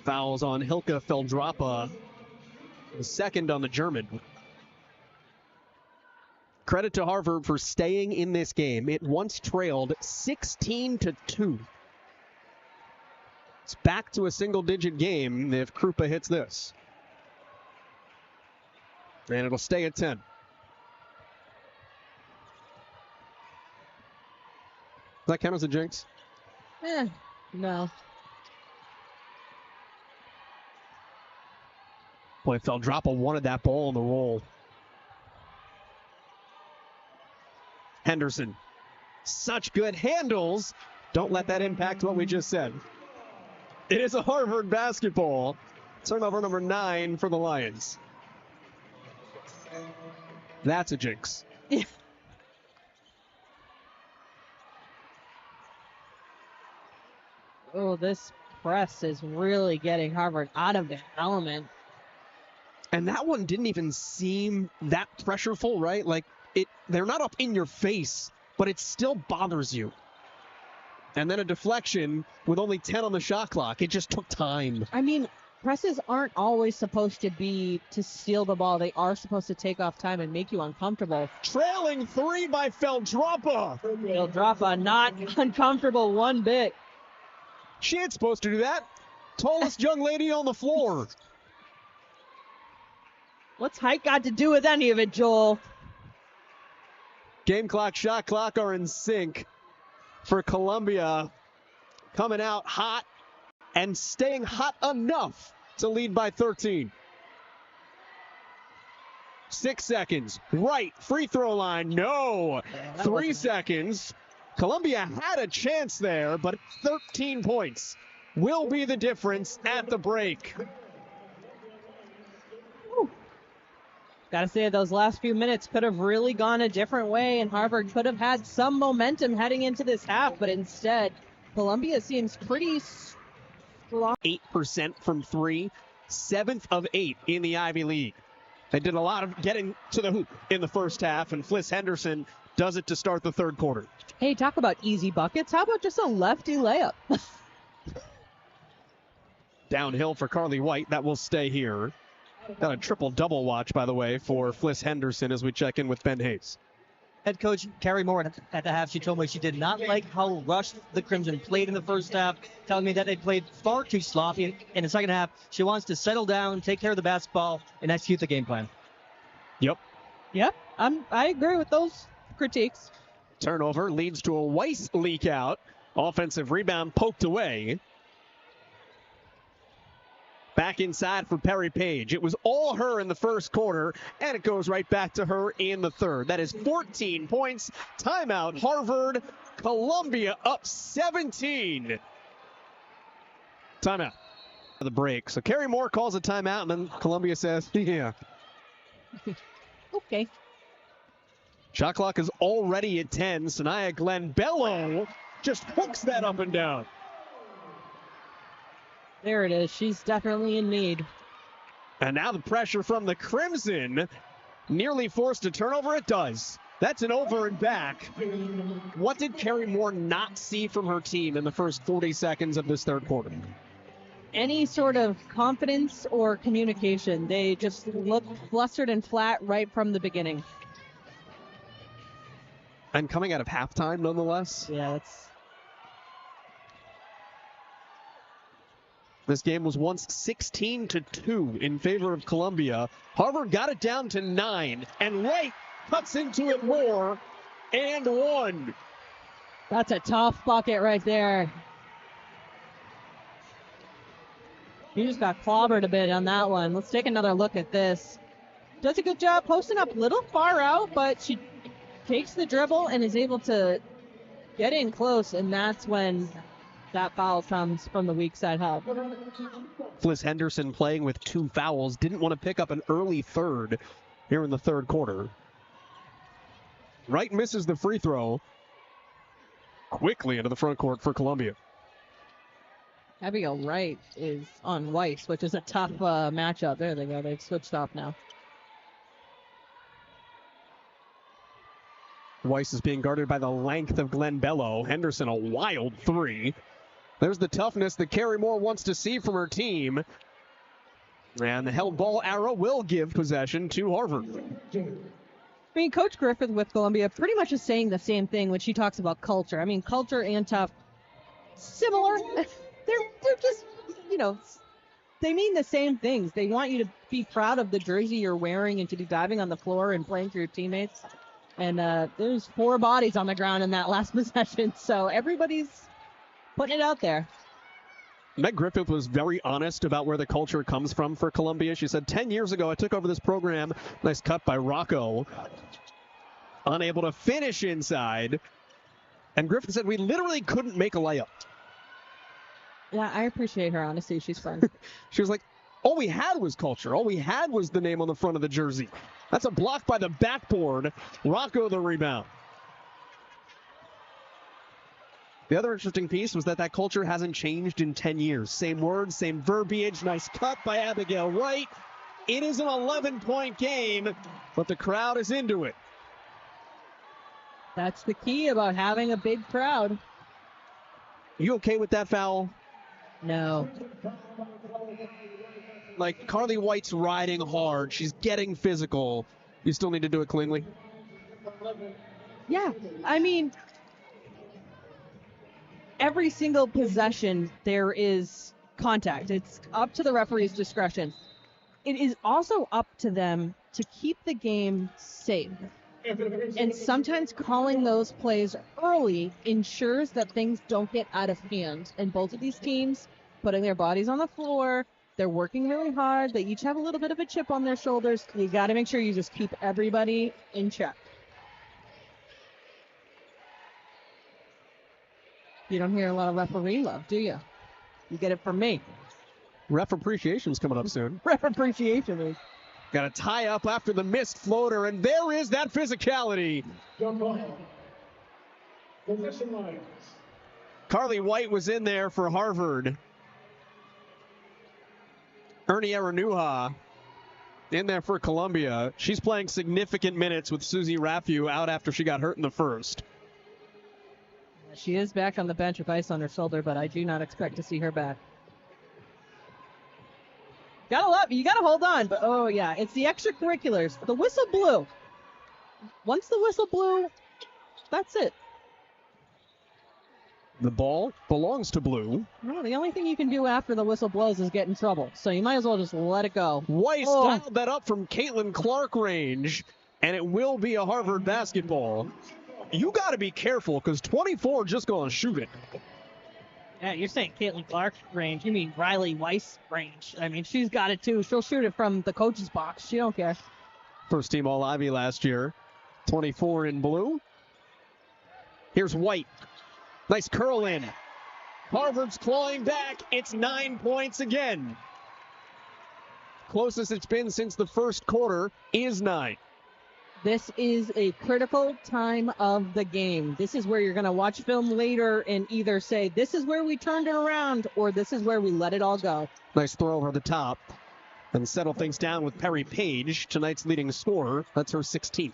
Fouls on Hilka Feldrapa. The second on the German. Credit to Harvard for staying in this game. It once trailed 16-2. It's back to a single-digit game if Krupa hits this. And it'll stay at 10. Does that count as a jinx? No. Boy, Feldrapa wanted that ball on the roll. Henderson. Such good handles. Don't let that impact what we just said. It is a Harvard basketball. Turnover number 9 for the Lions. That's a jinx. Yeah. Oh, this press is really getting Harvard out of their element. And that one didn't even seem that pressureful, right? Like, they're not up in your face but it still bothers you. And then a deflection with only 10 on the shot clock. It just took time. I mean, presses aren't always supposed to be to steal the ball. They are supposed to take off time and make you uncomfortable. Trailing 3 by Feldrapa. Feldrapa not uncomfortable one bit. She ain't supposed to do that. Tallest young lady on the floor. What's height got to do with any of it, Joel? Game clock, shot clock are in sync for Columbia. Coming out hot and staying hot enough to lead by 13. 6 seconds. Right. Free throw line. No. 3 seconds. Columbia had a chance there, but 13 points will be the difference at the break. Gotta say, those last few minutes could have really gone a different way, and Harvard could have had some momentum heading into this half, but instead, Columbia seems pretty strong. 8% from 3, 7th of 8 in the Ivy League. They did a lot of getting to the hoop in the first half, and Fliss Henderson does it to start the third quarter. Hey, talk about easy buckets. How about just a lefty layup? Downhill for Carly White. That will stay here. Got a triple-double watch, by the way, for Fliss Henderson as we check in with Ben Hayes. Head coach Carrie Moore at the half, she told me she did not like how rushed the Crimson played in the first half, telling me that they played far too sloppy in the second half. She wants to settle down, take care of the basketball, and execute the game plan. Yep. I agree with those critiques. Turnover leads to a Weiss leak out. Offensive rebound poked away. Back inside for Perry Page. It was all her in the first quarter, and it goes right back to her in the third. That is 14 points. Timeout, Harvard. Columbia up 17. Timeout. The break. So Carrie Moore calls a timeout, and then Columbia says, yeah. Okay. Shot clock is already at 10. Sanaya Glenn Bello just hooks that up and down. There it is. She's definitely in need. And now the pressure from the Crimson nearly forced a turnover. It does. That's an over and back. What did Carrie Moore not see from her team in the first 40 seconds of this third quarter? Any sort of confidence or communication. They just looked flustered and flat right from the beginning. And coming out of halftime, nonetheless. Yeah, that's... This game was once 16-2 in favor of Columbia. Harvard got it down to 9, and Wright cuts into it more and 1. That's a tough bucket right there. He just got clobbered a bit on that one. Let's take another look at this. Does a good job posting up a little far out, but she takes the dribble and is able to get in close, and that's when that foul comes from the weak side hub. Fliss Henderson playing with 2 fouls. Didn't want to pick up an early third here in the third quarter. Wright misses the free throw. Quickly into the front court for Columbia. Abigail Wright is on Weiss, which is a tough matchup. There they go. They've switched off now. Weiss is being guarded by the length of Glenn Bello. Henderson, a wild 3. There's the toughness that Carrie Moore wants to see from her team. And the held ball arrow will give possession to Harvard. I mean, Coach Griffith with Columbia pretty much is saying the same thing when she talks about culture. I mean, culture and tough, similar. They're just, they mean the same things. They want you to be proud of the jersey you're wearing and to be diving on the floor and playing for your teammates. And there's 4 bodies on the ground in that last possession, so everybody's putting it out there. Meg Griffith was very honest about where the culture comes from for Columbia. She said, 10 years ago, I took over this program. Nice cut by Rocco. Unable to finish inside. And Griffith said, we literally couldn't make a layup. Yeah, I appreciate her honesty. She's fun. She was like, all we had was culture. All we had was the name on the front of the jersey. That's a block by the backboard. Rocco the rebound. The other interesting piece was that culture hasn't changed in 10 years. Same words, same verbiage. Nice cut by Abigail Wright. It is an 11-point game, but the crowd is into it. That's the key about having a big crowd. You okay with that foul? No. Like, Carly White's riding hard. She's getting physical. You still need to do it cleanly? Yeah, I mean, every single possession there is contact. It's up to the referee's discretion. It is also up to them to keep the game safe. And sometimes calling those plays early ensures that things don't get out of hand. And both of these teams putting their bodies on the floor, they're working really hard. They each have a little bit of a chip on their shoulders. You got to make sure you just keep everybody in check. You don't hear a lot of referee love, do you? You get it from me. Ref appreciation's coming up soon. Ref appreciation week. Got a tie up after the missed floater, and there is that physicality. Position lines. Carly White was in there for Harvard. Ernie Aranuha in there for Columbia. She's playing significant minutes with Susie Raffu out after she got hurt in the first. She is back on the bench with ice on her shoulder, but I do not expect to see her back. You gotta hold on, but oh yeah, it's the extracurriculars. The whistle blew. Once the whistle blew, that's it. The ball belongs to Blue. No, the only thing you can do after the whistle blows is get in trouble. So you might as well just let it go. Weiss dialed that up from Caitlin Clark range, and it will be a Harvard basketball. You got to be careful because 24 just going to shoot it. Yeah, you're saying Caitlin Clark range. You mean Riley Weiss range. I mean, she's got it too. She'll shoot it from the coach's box. She don't care. First team All-Ivy last year. 24 in Blue. Here's White. Nice curl in. Harvard's clawing back. It's 9 points again. Closest it's been since the first quarter is 9. This is a critical time of the game. This is where you're going to watch film later and either say, this is where we turned it around, or this is where we let it all go. Nice throw over the top. And settle things down with Perry Page, tonight's leading scorer. That's her 16th.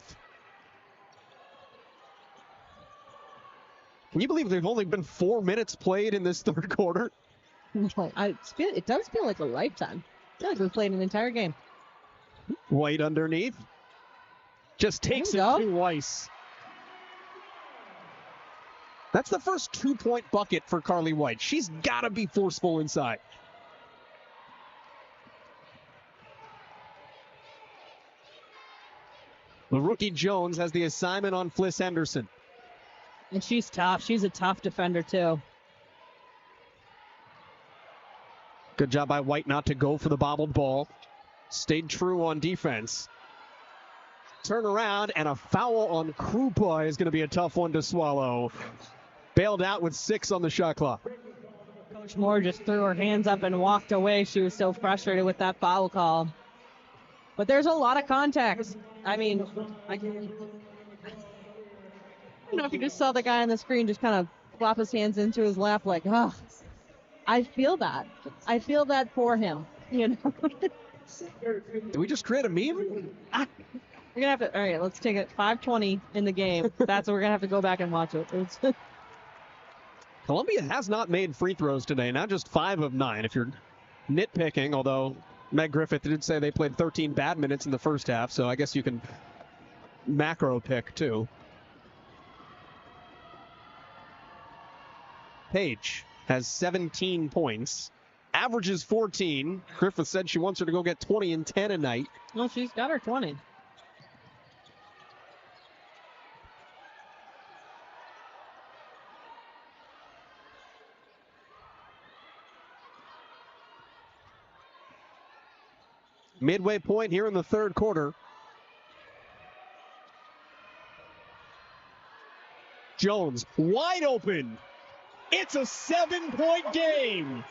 Can you believe there's only been 4 minutes played in this third quarter? It does feel like a lifetime. I feel like we played an entire game. White underneath. Just takes it to Weiss. That's the first 2-point bucket for Carly White. She's got to be forceful inside. The rookie Jones has the assignment on Fliss Henderson. And she's tough. She's a tough defender, too. Good job by White not to go for the bobbled ball. Stayed true on defense. Turn around, and a foul on Krupa is going to be a tough one to swallow. Bailed out with 6 on the shot clock. Coach Moore just threw her hands up and walked away. She was so frustrated with that foul call. But there's a lot of contacts. I mean, I don't know if you just saw the guy on the screen just kind of flop his hands into his lap like, oh, I feel that. I feel that for him, you know. Did we just create a meme? We're going to have to, all right, let's take it 5:20 in the game. That's what we're going to have to go back and watch it. Columbia has not made free throws today, not just 5 of 9. If you're nitpicking, although Meg Griffith did say they played 13 bad minutes in the first half, so I guess you can macro pick too. Page has 17 points, averages 14. Griffith said she wants her to go get 20 and 10 a night. Well, she's got her 20. Midway point here in the third quarter. Jones wide open. It's a 7-point game.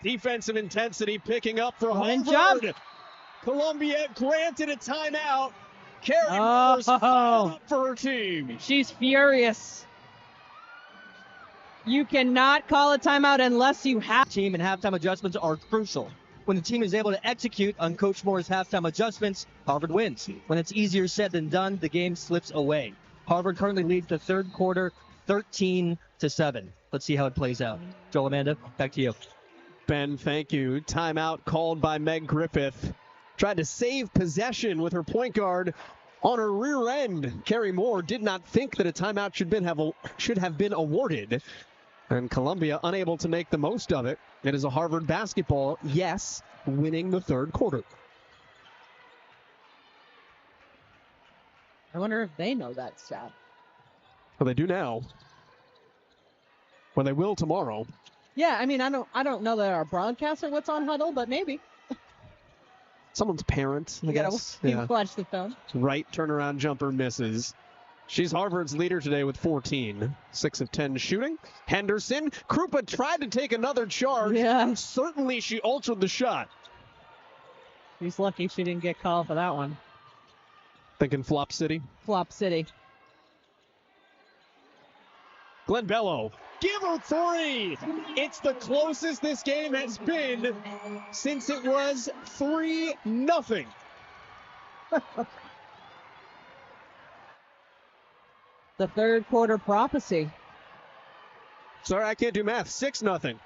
Defensive intensity picking up for Harvard. Columbia granted a timeout. Carrie Moore's fired up for her team. She's furious. You cannot call a timeout unless you have. Team and halftime adjustments are crucial. When the team is able to execute on Coach Moore's halftime adjustments, Harvard wins. When it's easier said than done, the game slips away. Harvard currently leads the third quarter 13-7. Let's see how it plays out. Joel, Amanda, back to you. Ben, thank you. Timeout called by Meg Griffith. Tried to save possession with her point guard on her rear end. Carrie Moore did not think that a timeout should have been awarded. And Columbia unable to make the most of it. It is a Harvard basketball, yes, winning the third quarter. I wonder if they know that stat. Well, they do now. Well, they will tomorrow. Yeah, I mean, I don't know that our broadcaster what's on Huddle, but maybe. Someone's parent, I guess. You watch the film. Right turnaround jumper misses. She's Harvard's leader today with 14. 6 of 10 shooting. Henderson. Krupa tried to take another charge. Yeah. Certainly she altered the shot. She's lucky she didn't get called for that one. Thinking Flop City. Flop City. Glenn Bello. Give her 3. It's the closest this game has been since it was 3-0. The third quarter prophecy. Sorry, I can't do math. 6-0.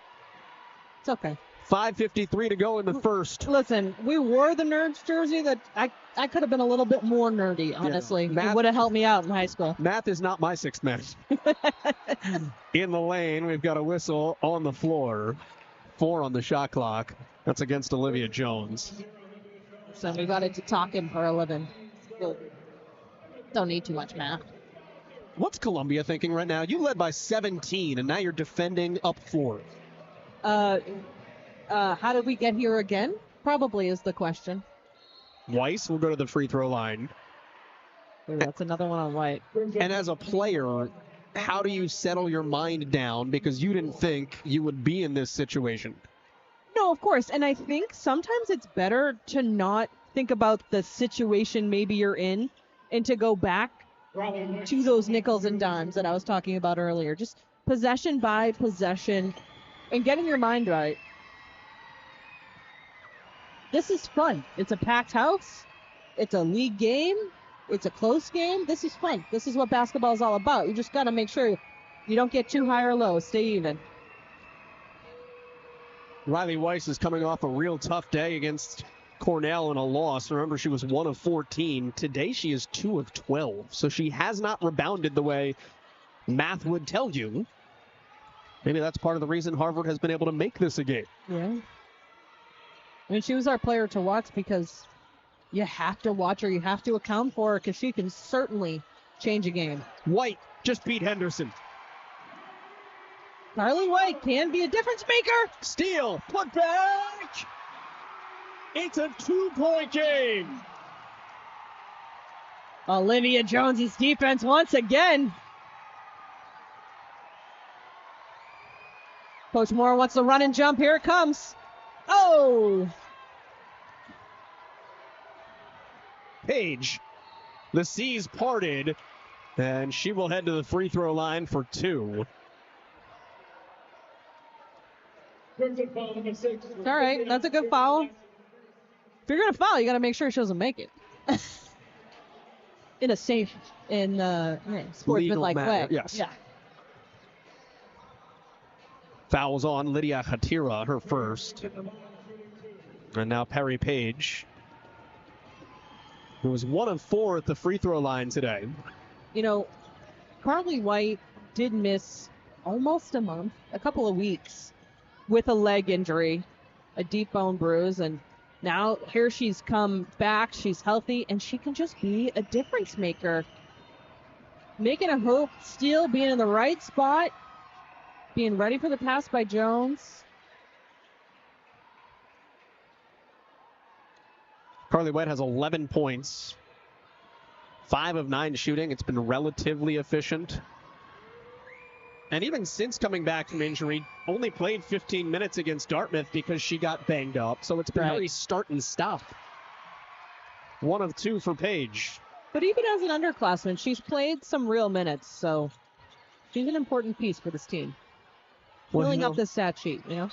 It's okay. 5:53 to go in the first. Listen, we wore the nerds jersey that I could have been a little bit more nerdy, honestly. Yeah, it would have helped me out in high school. Math is not my sixth man. In the lane, we've got a whistle on the floor. 4 on the shot clock. That's against Olivia Jones. So we got into talking for a living. Don't need too much math. What's Columbia thinking right now? You led by 17, and now you're defending up 4. How did we get here again? Probably is the question. Weiss will go to the free throw line. Ooh, that's another one on White. And as a player, how do you settle your mind down because you didn't think you would be in this situation? No, of course. And I think sometimes it's better to not think about the situation maybe you're in and to go back to those nickels and dimes that I was talking about earlier. Just possession by possession and getting your mind right. This is fun. It's a packed house. It's a league game. It's a close game. This is fun. This is what basketball is all about. You just got to make sure you don't get too high or low. Stay even. Riley Weiss is coming off a real tough day against Cornell in a loss. Remember, she was 1 of 14. Today, she is 2 of 12. So she has not rebounded the way math would tell you. Maybe that's part of the reason Harvard has been able to make this a game. Yeah. I mean, she was our player to watch because you have to watch her. You have to account for her because she can certainly change a game. White just beat Henderson. Carly White can be a difference maker. Steal, put back. It's a 2-point game. Olivia Jones's defense once again. Coach Moore wants to run and jump. Here it comes. Oh! Page. The seas parted, and she will head to the free throw line for 2. All right, that's a good foul. If you're going to foul, you got to make sure she doesn't make it. In a safe and sportsmanlike way. Yes. Yeah. Fouls on Lydia Hatira, her first. And now Perry Page, who was 1 of 4 at the free throw line today. You know, Carly White did miss almost a couple of weeks with a leg injury, a deep bone bruise, and now here she's come back, she's healthy, and she can just be a difference maker. Making a hoop, steal, being in the right spot, being ready for the pass by Jones. Carly White has 11 points, 5 of 9 shooting. It's been relatively efficient. And even since coming back from injury, only played 15 minutes against Dartmouth because she got banged up. So it's been very start and stop. 1 of 2 for Page. But even as an underclassman, she's played some real minutes, so she's an important piece for this team. Filling up the stat sheet, you know?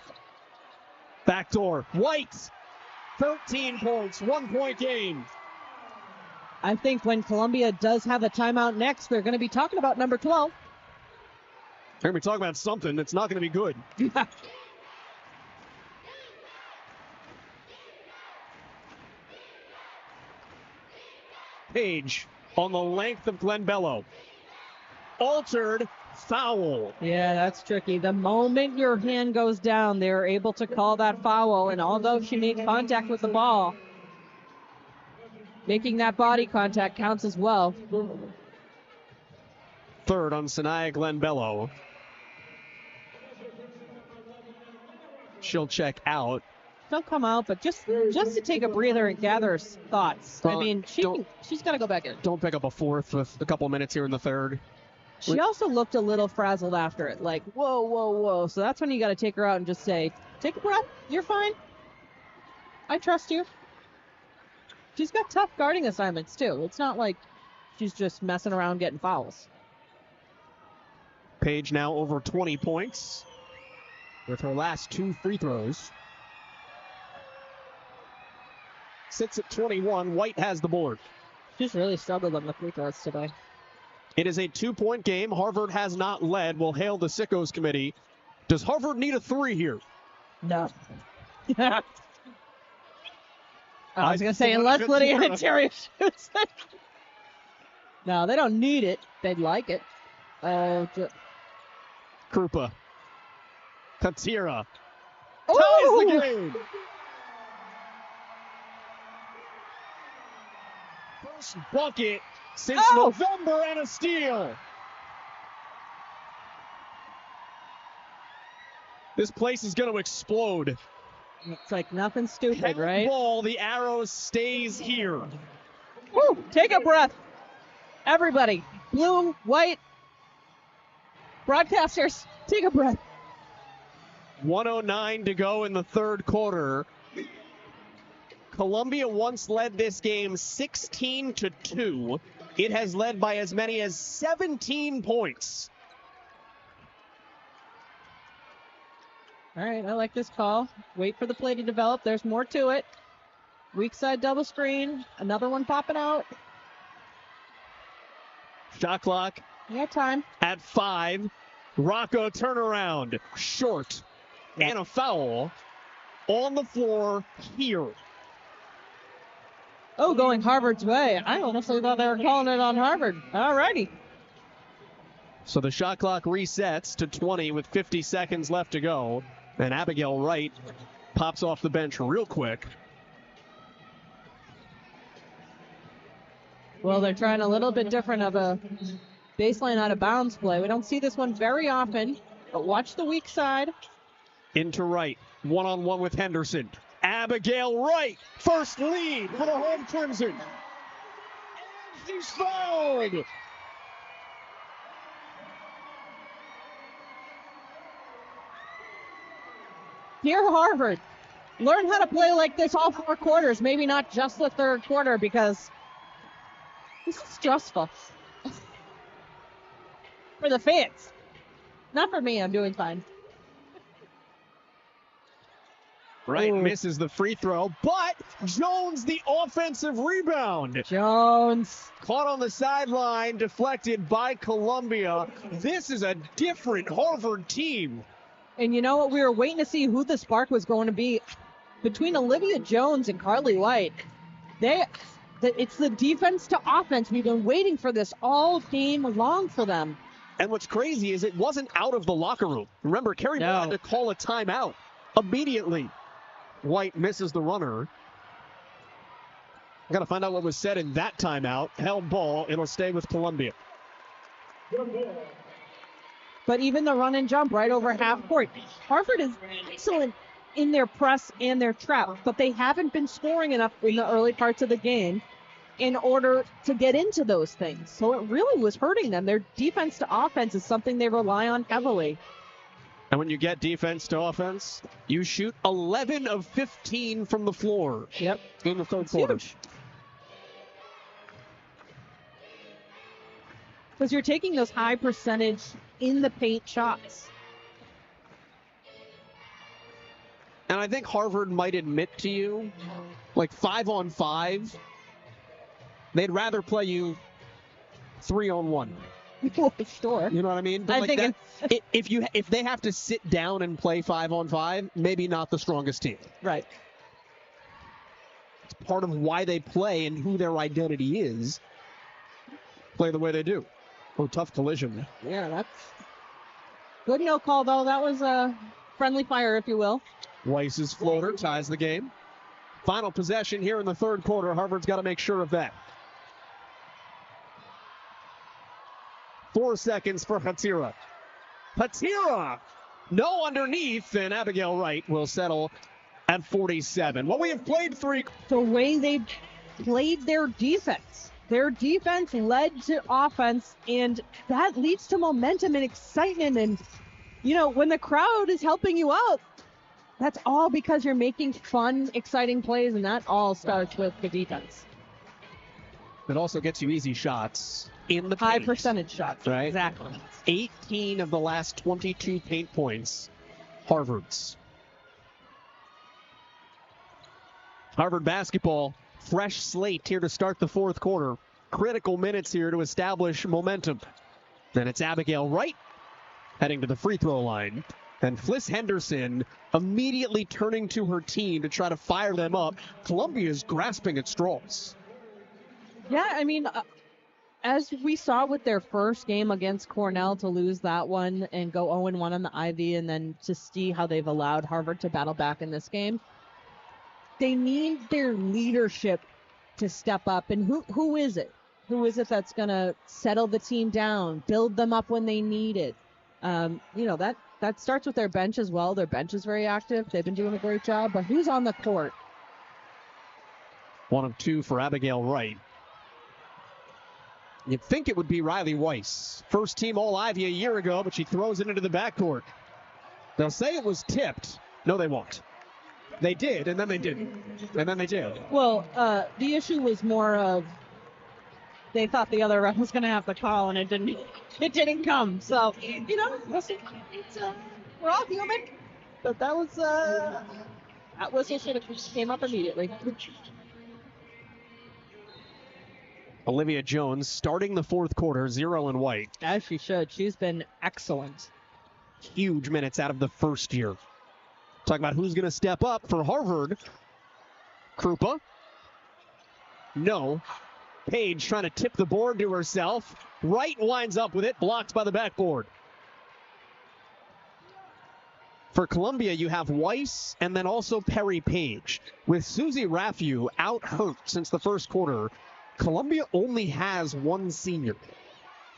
Backdoor. White 13 points, 1 point game. I think when Columbia does have a timeout next, they're going to be talking about number 12. They're going to be talking about something that's not going to be good. Page on the length of Glenn Bello. Altered foul. Yeah, that's tricky. The moment your hand goes down, they're able to call that foul. And although she made contact with the ball, making that body contact counts as well. Third on Sanaya Glenn Bello. She'll check out. She'll come out, but just to take a breather and gather thoughts. I mean, she's got to go back in. Don't pick up a fourth with a couple minutes here in the third. She also looked a little frazzled after it, like, whoa, whoa, whoa. So that's when you got to take her out and just say, take a breath. You're fine. I trust you. She's got tough guarding assignments, too. It's not like she's just messing around getting fouls. Page now over 20 points with her last 2 free throws. Sits at 21. White has the board. She's really struggled on the free throws today. It is a 2-point game. Harvard has not led. We'll hail the Sickos committee. Does Harvard need a 3 here? No. I was going to say, unless Lydia and Terry shoots it. No, they don't need it. They'd like it. Krupa. Katira. Oh! Ties the game. First bucket since November and a steal. This place is going to explode. It's like nothing stupid, right? Ball, the arrow stays here. Woo! Take a breath. Everybody. Blue, white, broadcasters, take a breath. 1:09 to go in the third quarter. Columbia once led this game 16-2. It has led by as many as 17 points. All right, I like this call. Wait for the play to develop. There's more to it. Weak side double screen. Another one popping out. Shot clock. You got time. At 5. Rocco turnaround. Short. Yep. And a foul on the floor here. Oh, going Harvard's way. I honestly thought they were calling it on Harvard. All righty. So the shot clock resets to 20 with 50 seconds left to go. And Abigail Wright pops off the bench real quick. Well, they're trying a little bit different of a baseline out of bounds play. We don't see this one very often, but watch the weak side. Into Wright. One-on-one with Henderson. Abigail Wright. First lead for the home Crimson. And she's fouled. Dear Harvard, learn how to play like this all 4 quarters, maybe not just the third quarter, because this is stressful. For the fans. Not for me, I'm doing fine. Wright misses the free throw, but Jones the offensive rebound. Jones. Caught on the sideline, deflected by Columbia. This is a different Harvard team. And you know what? We were waiting to see who the spark was going to be. Between Olivia Jones and Carly White, it's the defense to offense. We've been waiting for this all game long for them. And what's crazy is it wasn't out of the locker room. Remember, Kerry Moore had to call a timeout immediately. White misses the runner. I got to find out what was said in that timeout. Held ball. It'll stay with Columbia. But even the run and jump right over half court. Harvard is excellent in their press and their trap, but they haven't been scoring enough in the early parts of the game in order to get into those things. So it really was hurting them. Their defense to offense is something they rely on heavily. And when you get defense to offense, you shoot 11 of 15 from the floor. Yep. In the third quarter. Because you're taking those high percentage in the paint shots. And I think Harvard might admit to you like 5-on-5, they'd rather play you 3-on-1. Sure. You know what I mean? But I like think that, if they have to sit down and play 5-on-5, maybe not the strongest team. Right. It's part of why they play and who their identity is. Play the way they do. Oh, tough collision. Yeah, that's good. No call, though. That was a friendly fire, if you will. Weiss's floater ties the game. Final possession here in the third quarter. Harvard's got to make sure of that. 4 seconds for Hatira. Hatira! No underneath, and Abigail Wright will settle at 47. Well, we have played 3. The way they played their defense. Their defense led to offense, and that leads to momentum and excitement. And, you know, when the crowd is helping you out, that's all because you're making fun, exciting plays, and that all starts with the defense. It also gets you easy shots in the High paint. percentage shots. Right? Exactly. 18 of the last 22 paint points, Harvard's. Harvard basketball, fresh slate here to start the fourth quarter. Critical minutes here to establish momentum. Then it's Abigail Wright heading to the free throw line. And Fliss Henderson immediately turning to her team to try to fire them up. Columbia is grasping at straws. Yeah, I mean, as we saw with their first game against Cornell to lose that one and go 0-1 on the Ivy, and then to see how they've allowed Harvard to battle back in this game, they need their leadership to step up. And who is it? Who is it that's going to settle the team down, build them up when they need it? You know, that starts with their bench as well. Their bench is very active. They've been doing a great job. But who's on the court? 1 of 2 for Abigail Wright. You'd think it would be Riley Weiss. First team All-Ivy a year ago, but she throws it into the backcourt. They'll say it was tipped. No, they won't. They did, and then they didn't. And then they did. Well, the issue was more of they thought the other ref was going to have the call, and it didn't come. So, you know, listen, we're all human. But that whistle should have came up immediately. Olivia Jones starting the fourth quarter, 0 in white. As she should. She's been excellent. Huge minutes out of the first year. Talking about who's going to step up for Harvard. Krupa. No. Page trying to tip the board to herself. Wright winds up with it, blocked by the backboard. For Columbia, you have Weiss and then also Perry Page. With Susie Raffu out hurt since the first quarter, Columbia only has one senior.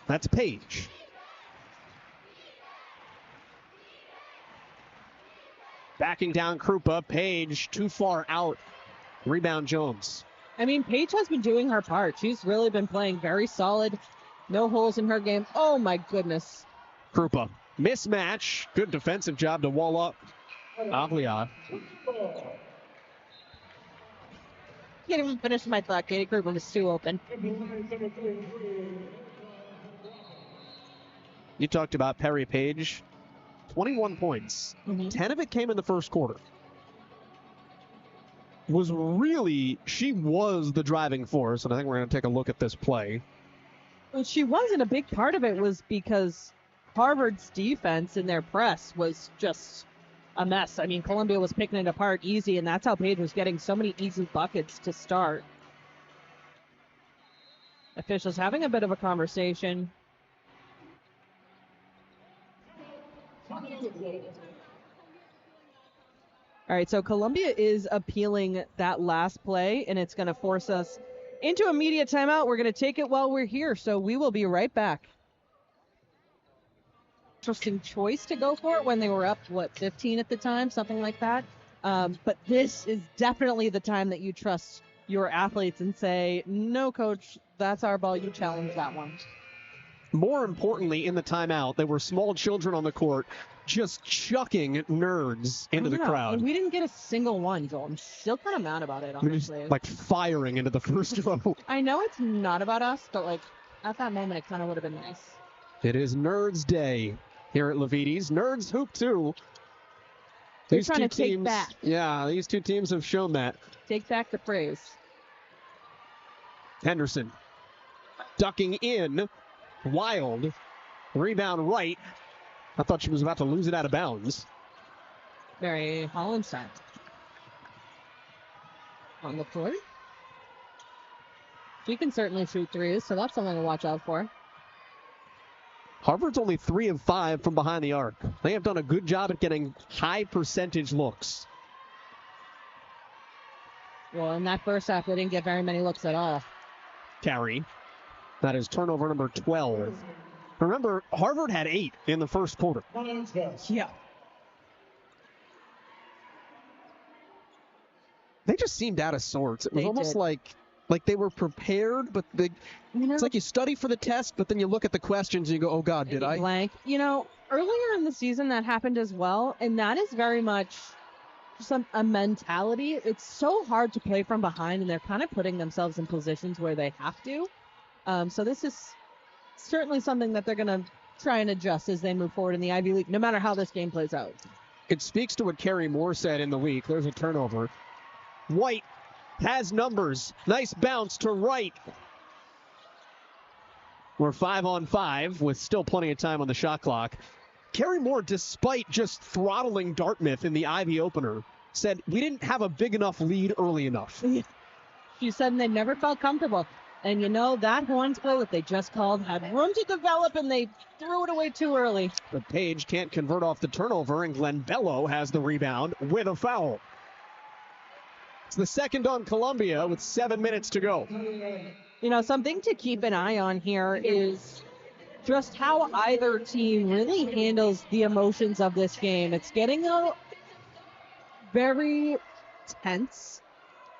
That's Page. Backing down Krupa. Page too far out. Rebound Jones. I mean, Paige has been doing her part. She's really been playing very solid. No holes in her game. Oh, my goodness. Krupa. Mismatch. Good defensive job to wall up Avlia. Can't even finish my thought. Katie Krupa was too open. You talked about Perry Page. 21 points. 10 of it came in the first quarter. She was the driving force, and I think we're going to take a look at this play. Well, she wasn't. A big part of it was because Harvard's defense in their press was just a mess. I mean, Columbia was picking it apart easy, and that's how Page was getting so many easy buckets to start. Officials having a bit of a conversation. All right, so Columbia is appealing that last play, and it's going to force us into immediate timeout. We're going to take it while we're here, so we will be right back. Interesting choice to go for it when they were up, 15 at the time, something like that. But this is definitely the time that you trust your athletes and say, no, coach, that's our ball. You challenge that one. More importantly, in the timeout, there were small children on the court just chucking nerds into the crowd. And we didn't get a single one, Joel. I'm still kind of mad about it, honestly. Just, like firing into the first row. I know it's not about us, but like at that moment, it kind of would have been nice. It is Nerds Day here at Levites. Nerds hoop too. They're These trying two to take teams, back. yeah, these two teams have shown that. Take back the praise. Henderson ducking in, wild, rebound right. I thought she was about to lose it out of bounds. Very Holland style. On the court. She can certainly shoot threes, so that's something to watch out for. Harvard's only 3 of 5 from behind the arc. They have done a good job at getting high percentage looks. Well, in that first half, they didn't get very many looks at all. Carry. That is turnover number 12. Remember, Harvard had 8 in the first quarter. Yeah. They just seemed out of sorts. It was They almost did. like they were prepared, but it's like you study for the test, but then you look at the questions and you go, oh, God, did I? Blank. Earlier in the season, that happened as well, and that is very much a mentality. It's so hard to play from behind, and they're kind of putting themselves in positions where they have to. So this is certainly something that they're going to try and adjust as they move forward in the Ivy League, no matter how this game plays out. It speaks to what Carrie Moore said in the week. There's a turnover. White has numbers. Nice bounce to right. We're 5 on 5 with still plenty of time on the shot clock. Carrie Moore, despite just throttling Dartmouth in the Ivy opener, said we didn't have a big enough lead early enough. She said they never felt comfortable. And that Horns play that they just called had room to develop, and they threw it away too early. But Page can't convert off the turnover, and Glenn Bello has the rebound with a foul. It's the second on Columbia with 7 minutes to go. Something to keep an eye on here is just how either team really handles the emotions of this game. It's getting very tense.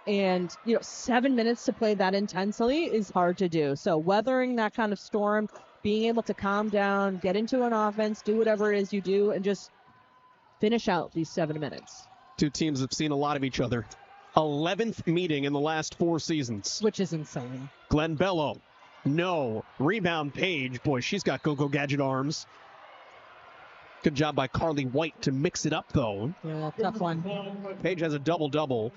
And, 7 minutes to play that intensely is hard to do. So weathering that kind of storm, being able to calm down, get into an offense, do whatever it is you do, and just finish out these 7 minutes. Two teams have seen a lot of each other. 11th meeting in the last 4 seasons. Which is insane. Glenn Bello. No. Rebound Page. Boy, she's got go-go gadget arms. Good job by Carly White to mix it up, though. Yeah, tough one. Page has a double-double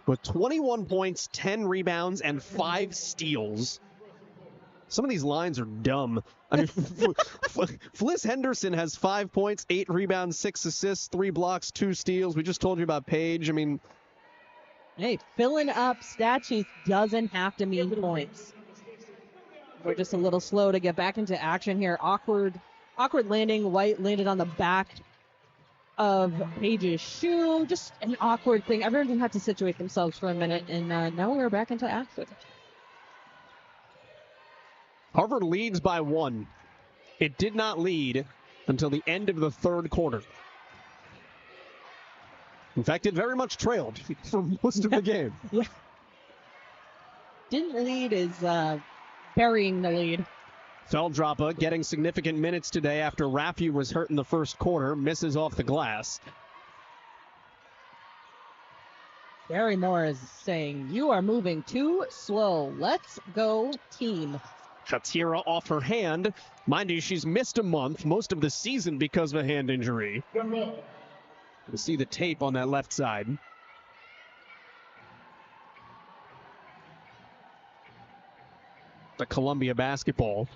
with 21 points, 10 rebounds, and 5 steals. Some of these lines are dumb. I mean, Fliss Henderson has 5 points, 8 rebounds, 6 assists, 3 blocks, 2 steals. We just told you about Page. I mean, hey, filling up stat sheets doesn't have to mean points. We're just a little slow to get back into action here. Awkward landing. White landed on the back of Page's shoe. Just an awkward thing. Everyone had to situate themselves for a minute, and now we're back into action. Harvard leads by 1. It did not lead until the end of the third quarter. In fact, it very much trailed for most of the game. Yeah. Didn't lead is burying the lead. Feldroppa getting significant minutes today after Raffi was hurt in the first quarter. Misses off the glass. Barry Moore is saying, you are moving too slow. Let's go, team. Shatira off her hand. Mind you, she's missed a month, most of the season because of a hand injury. You'll see the tape on that left side. The Columbia basketball.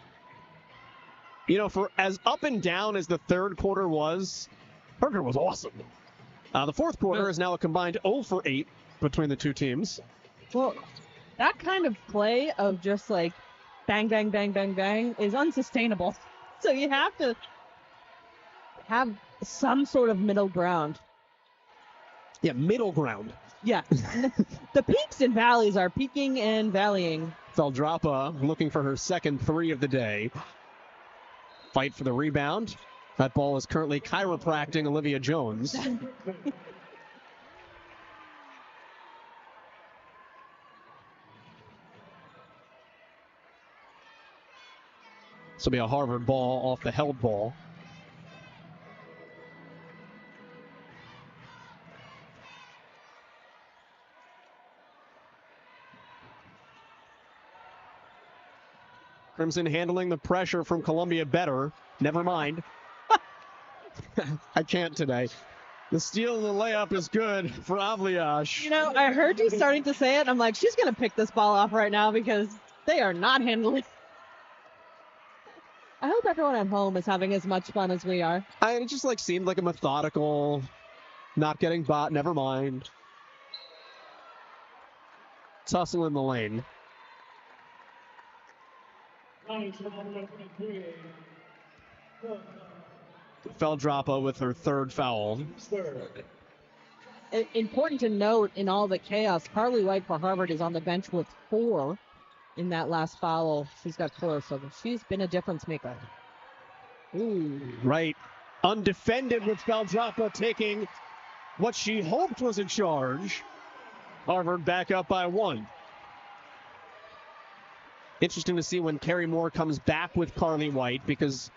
For as up and down as the third quarter was, Parker was awesome. The fourth quarter is now a combined 0 for 8 between the two teams. Well, that kind of play of just like bang, bang, bang, bang, bang is unsustainable. So you have to have some sort of middle ground. Yeah, middle ground. Yeah. The peaks and valleys are peaking and valleying. Feldroppa looking for her second 3 of the day. Fight for the rebound. That ball is currently chiropracting Olivia Jones. This will be a Harvard ball off the held ball. Crimson handling the pressure from Columbia better. Never mind. I can't today. The steal and the layup is good for Avliash. You know, I heard you starting to say it. I'm like, she's going to pick this ball off right now because they are not handling. I hope everyone at home is having as much fun as we are. It just seemed like a methodical, not getting bought, never mind. Tussle in the lane. Feldrapa with her third foul. Important to note in all the chaos, Carly White for Harvard is on the bench with 4 in that last foul. She's got 4, so she's been a difference maker. Ooh. Right. Undefended with Feldrapa taking what she hoped was a charge. Harvard back up by 1. Interesting to see when Carrie Moore comes back with Carly White, because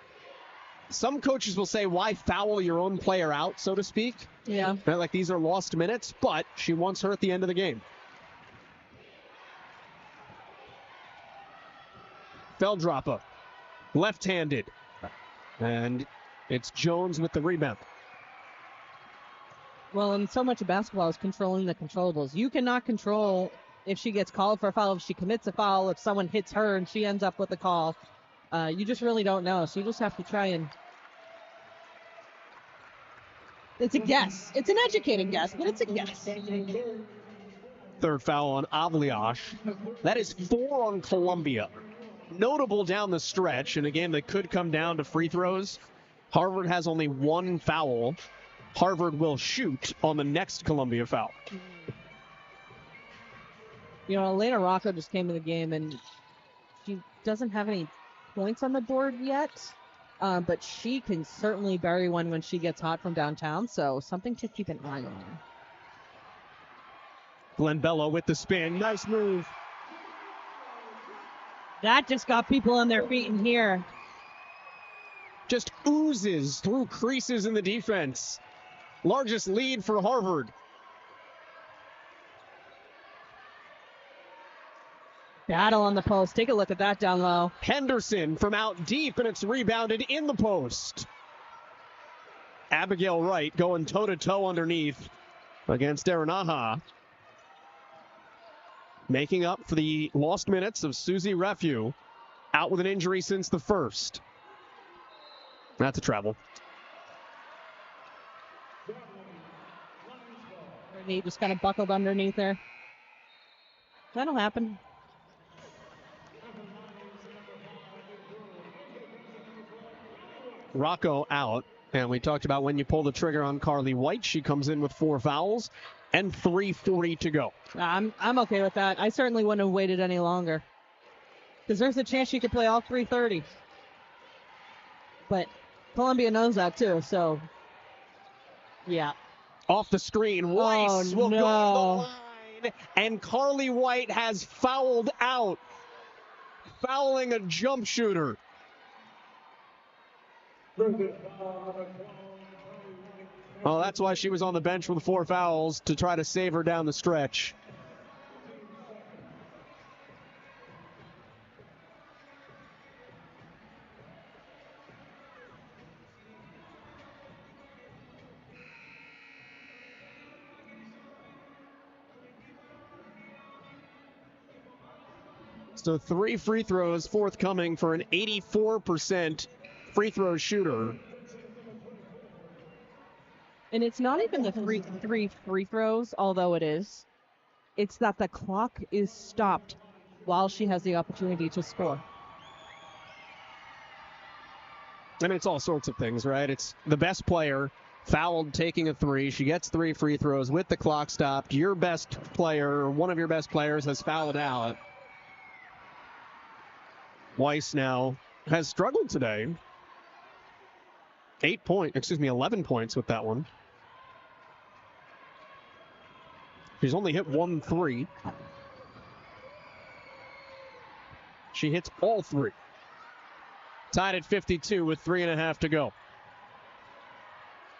some coaches will say, why foul your own player out, so to speak? Yeah. Right, like these are lost minutes, but she wants her at the end of the game. Feldrapa, left-handed. And it's Jones with the rebound. Well, and so much of basketball is controlling the controllables. You cannot control if she gets called for a foul, if she commits a foul, if someone hits her and she ends up with a call. You just really don't know. So you just have to try and... It's a guess. It's an educated guess, but it's a guess. Third foul on Avliash. That is 4 on Columbia. Notable down the stretch in a game that could come down to free throws. Harvard has only 1 foul. Harvard will shoot on the next Columbia foul. You know, Elena Rocco just came to the game, and she doesn't have any points on the board yet, but she can certainly bury one when she gets hot from downtown, so something to keep an eye on. Glenn Bello with the spin. Nice move. That just got people on their feet in here. Just oozes through creases in the defense. Largest lead for Harvard. Battle on the post. Take a look at that down low. Henderson from out deep, and it's rebounded in the post. Abigail Wright going toe-to-toe underneath against Aranaha. Making up for the lost minutes of Susie Refew, out with an injury since the first. That's a travel. Her knee just kind of buckled underneath her. That'll happen. Rocco out, and we talked about when you pull the trigger on Carly White, she comes in with 4 fouls and 3:40 to go. I'm okay with that. I certainly wouldn't have waited any longer, because there's a chance she could play all 3:30. But Columbia knows that too, so yeah. Off the screen, Weiss will go to the line, and Carly White has fouled out, fouling a jump shooter. Oh, that's why she was on the bench with 4 fouls, to try to save her down the stretch. So 3 free throws forthcoming for an 84% free throw shooter. And it's not even the three free throws, although it is. It's that the clock is stopped while she has the opportunity to score. I mean, it's all sorts of things, right? It's the best player fouled taking a 3. She gets 3 free throws with the clock stopped. Your best player, or one of your best players, has fouled out. Weiss now has struggled today. 11 points with that one. She's only hit 1 3. She hits all 3. Tied at 52 with 3.5 to go.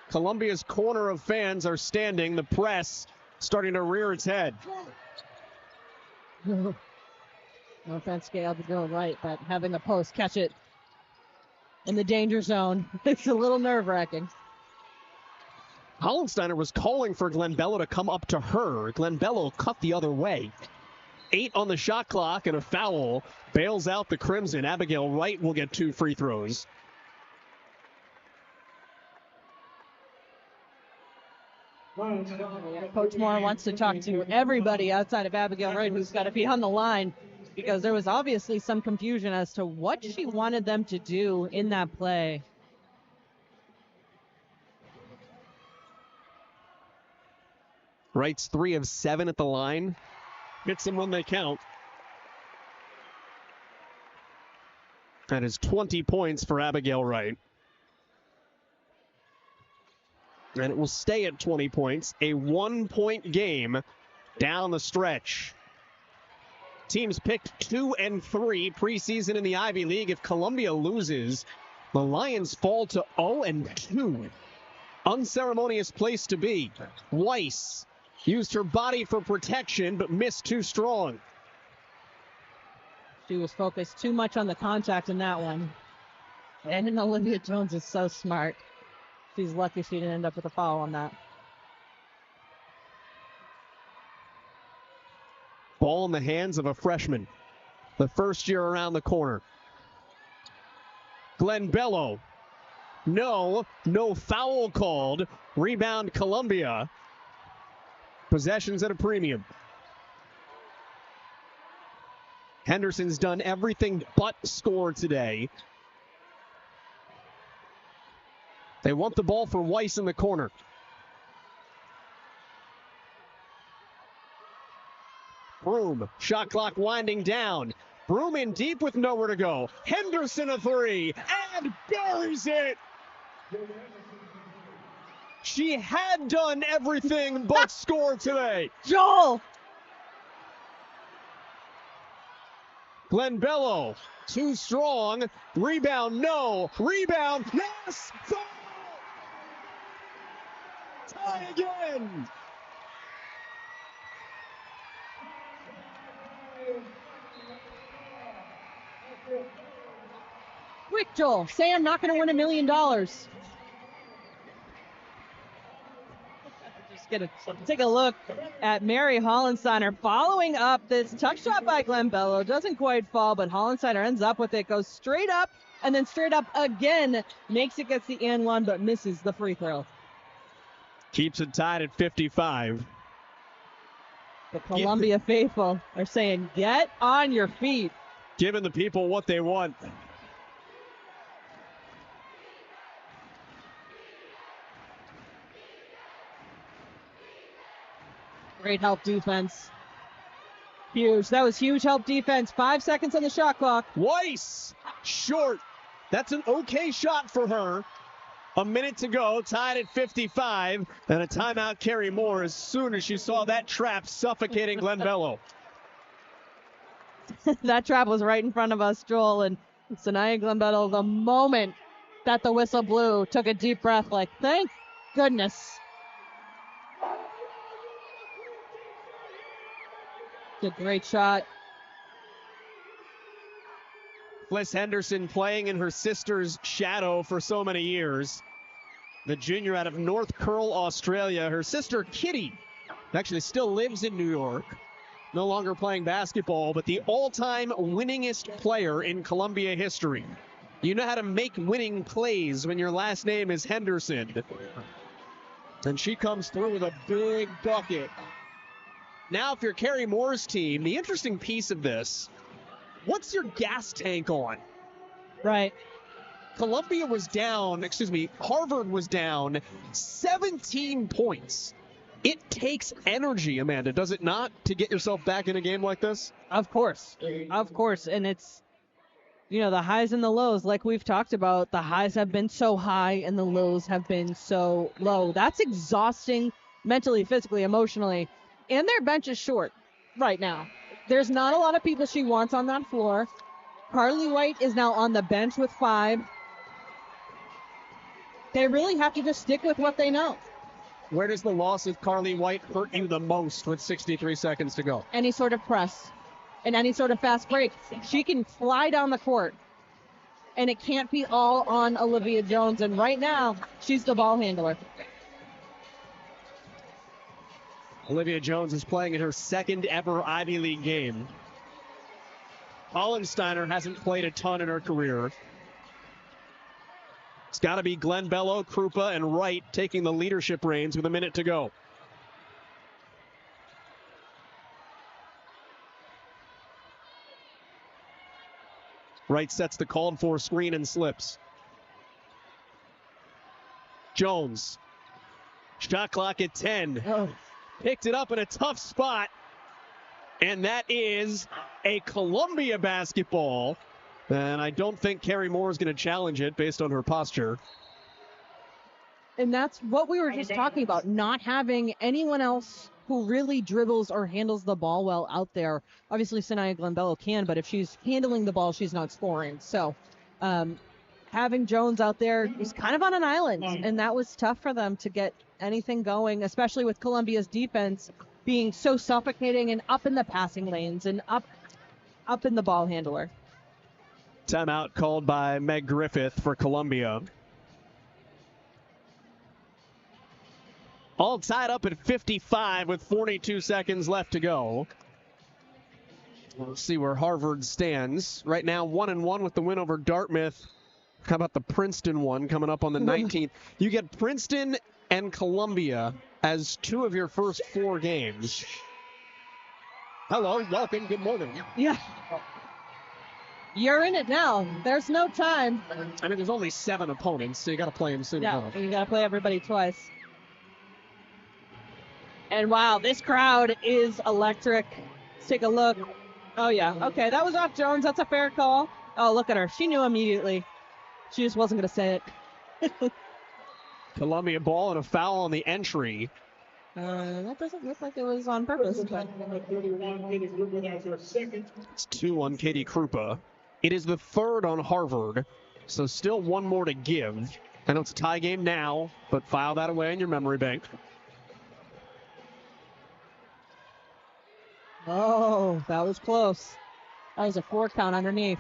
Columbia's corner of fans are standing. The press starting to rear its head. No offense, Gail, to going right, but having the post catch it in the danger zone, it's a little nerve-wracking. Hollensteiner was calling for Glenn Bello to come up to her. Glenn Bello cut the other way. 8 on the shot clock and a foul bails out the Crimson. Abigail Wright will get 2 free throws. Coach Moore wants to talk to everybody outside of Abigail Wright who's got to be on the line, because there was obviously some confusion as to what she wanted them to do in that play. Wright's 3 of 7 at the line. Hits them when they count. That is 20 points for Abigail Wright. And it will stay at 20 points. A 1-point game down the stretch. Teams picked 2 and 3 preseason in the Ivy League. If Columbia loses, the Lions fall to 0 and 2. Unceremonious place to be. Weiss used her body for protection, but missed too strong. She was focused too much on the contact in that one. And Olivia Jones is so smart. She's lucky she didn't end up with a foul on that. Ball in the hands of a freshman. The first year around the corner. Glenn Bello. No foul called. Rebound Columbia. Possessions at a premium. Henderson's done everything but score today. They want the ball for Weiss in the corner. Broom, shot clock winding down. Broom in deep with nowhere to go. Henderson a 3 and buries it. She had done everything but score today. Joel! Glenn Bello, too strong. Rebound, no. Rebound, yes. Foul! Tie again. Quick, Joel. Say I'm not going to win $1 million. Just going to take a look at Mary Hollensteiner following up this tough shot by Glenn Bello. Doesn't quite fall, but Hollensteiner ends up with it. Goes straight up and then straight up again. Makes it, gets the and one, but misses the free throw. Keeps it tied at 55. The Columbia faithful are saying, get on your feet. Giving the people what they want. Great help defense. Huge. That was huge help defense. 5 seconds on the shot clock. Weiss, short. That's an okay shot for her. A minute to go, tied at 55, and a timeout Carrie Moore as soon as she saw that trap suffocating Glenn Bello. That trap was right in front of us, Joel, and Sanaya Glenn Bello, the moment that the whistle blew, took a deep breath like, thank goodness. It's a great shot. Fliss Henderson playing in her sister's shadow for so many years. The junior out of North Curl, Australia. Her sister, Kitty, actually still lives in New York. No longer playing basketball, but the all-time winningest player in Columbia history. You know how to make winning plays when your last name is Henderson. And she comes through with a big bucket. Now, if you're Carrie Moore's team, the interesting piece of this, what's your gas tank on? Right. Harvard was down 17 points. It takes energy, Amanda, does it not, to get yourself back in a game like this? Of course. Of course. And it's, the highs and the lows, like we've talked about, the highs have been so high and the lows have been so low. That's exhausting mentally, physically, emotionally. And their bench is short right now. There's not a lot of people she wants on that floor. Carly White is now on the bench with 5. They really have to just stick with what they know. Where does the loss of Carly White hurt you the most with 63 seconds to go? Any sort of press and any sort of fast break. She can fly down the court, and it can't be all on Olivia Jones. And right now, she's the ball handler. Olivia Jones is playing in her second ever Ivy League game. Hollensteiner hasn't played a ton in her career. It's got to be Glenn Bello, Krupa, and Wright taking the leadership reins with a minute to go. Wright sets the called for screen and slips. Jones. Shot clock at 10. Oh. Picked it up in a tough spot. And that is a Columbia basketball. And I don't think Carrie Moore is going to challenge it based on her posture. And that's what we were just talking about, not having anyone else who really dribbles or handles the ball well out there. Obviously, Sanaya Glenbello can, but if she's handling the ball, she's not scoring. So having Jones out there is kind of on an island, and that was tough for them to get anything going, especially with Columbia's defense being so suffocating and up in the passing lanes and up in the ball handler. Timeout called by Meg Griffith for Columbia. All tied up at 55 with 42 seconds left to go. We'll see where Harvard stands. Right now, 1-1 with the win over Dartmouth. How about the Princeton one coming up on the 19th? You get Princeton and Columbia as two of your first 4 games. Hello, welcome, good morning. Yeah. You're in it now. There's no time. I mean, there's only 7 opponents, so you got to play them soon enough. You got to play everybody twice. And wow, this crowd is electric. Let's take a look. Oh, yeah. Okay, that was off Jones. That's a fair call. Oh, look at her. She knew immediately. She just wasn't going to say it. Columbia ball and a foul on the entry. That doesn't look like it was on purpose. But... It's 2-1 Katie Krupa. It is the third on Harvard, so still one more to give. I know it's a tie game now, but file that away in your memory bank. Oh, that was close. That was a 4 count underneath.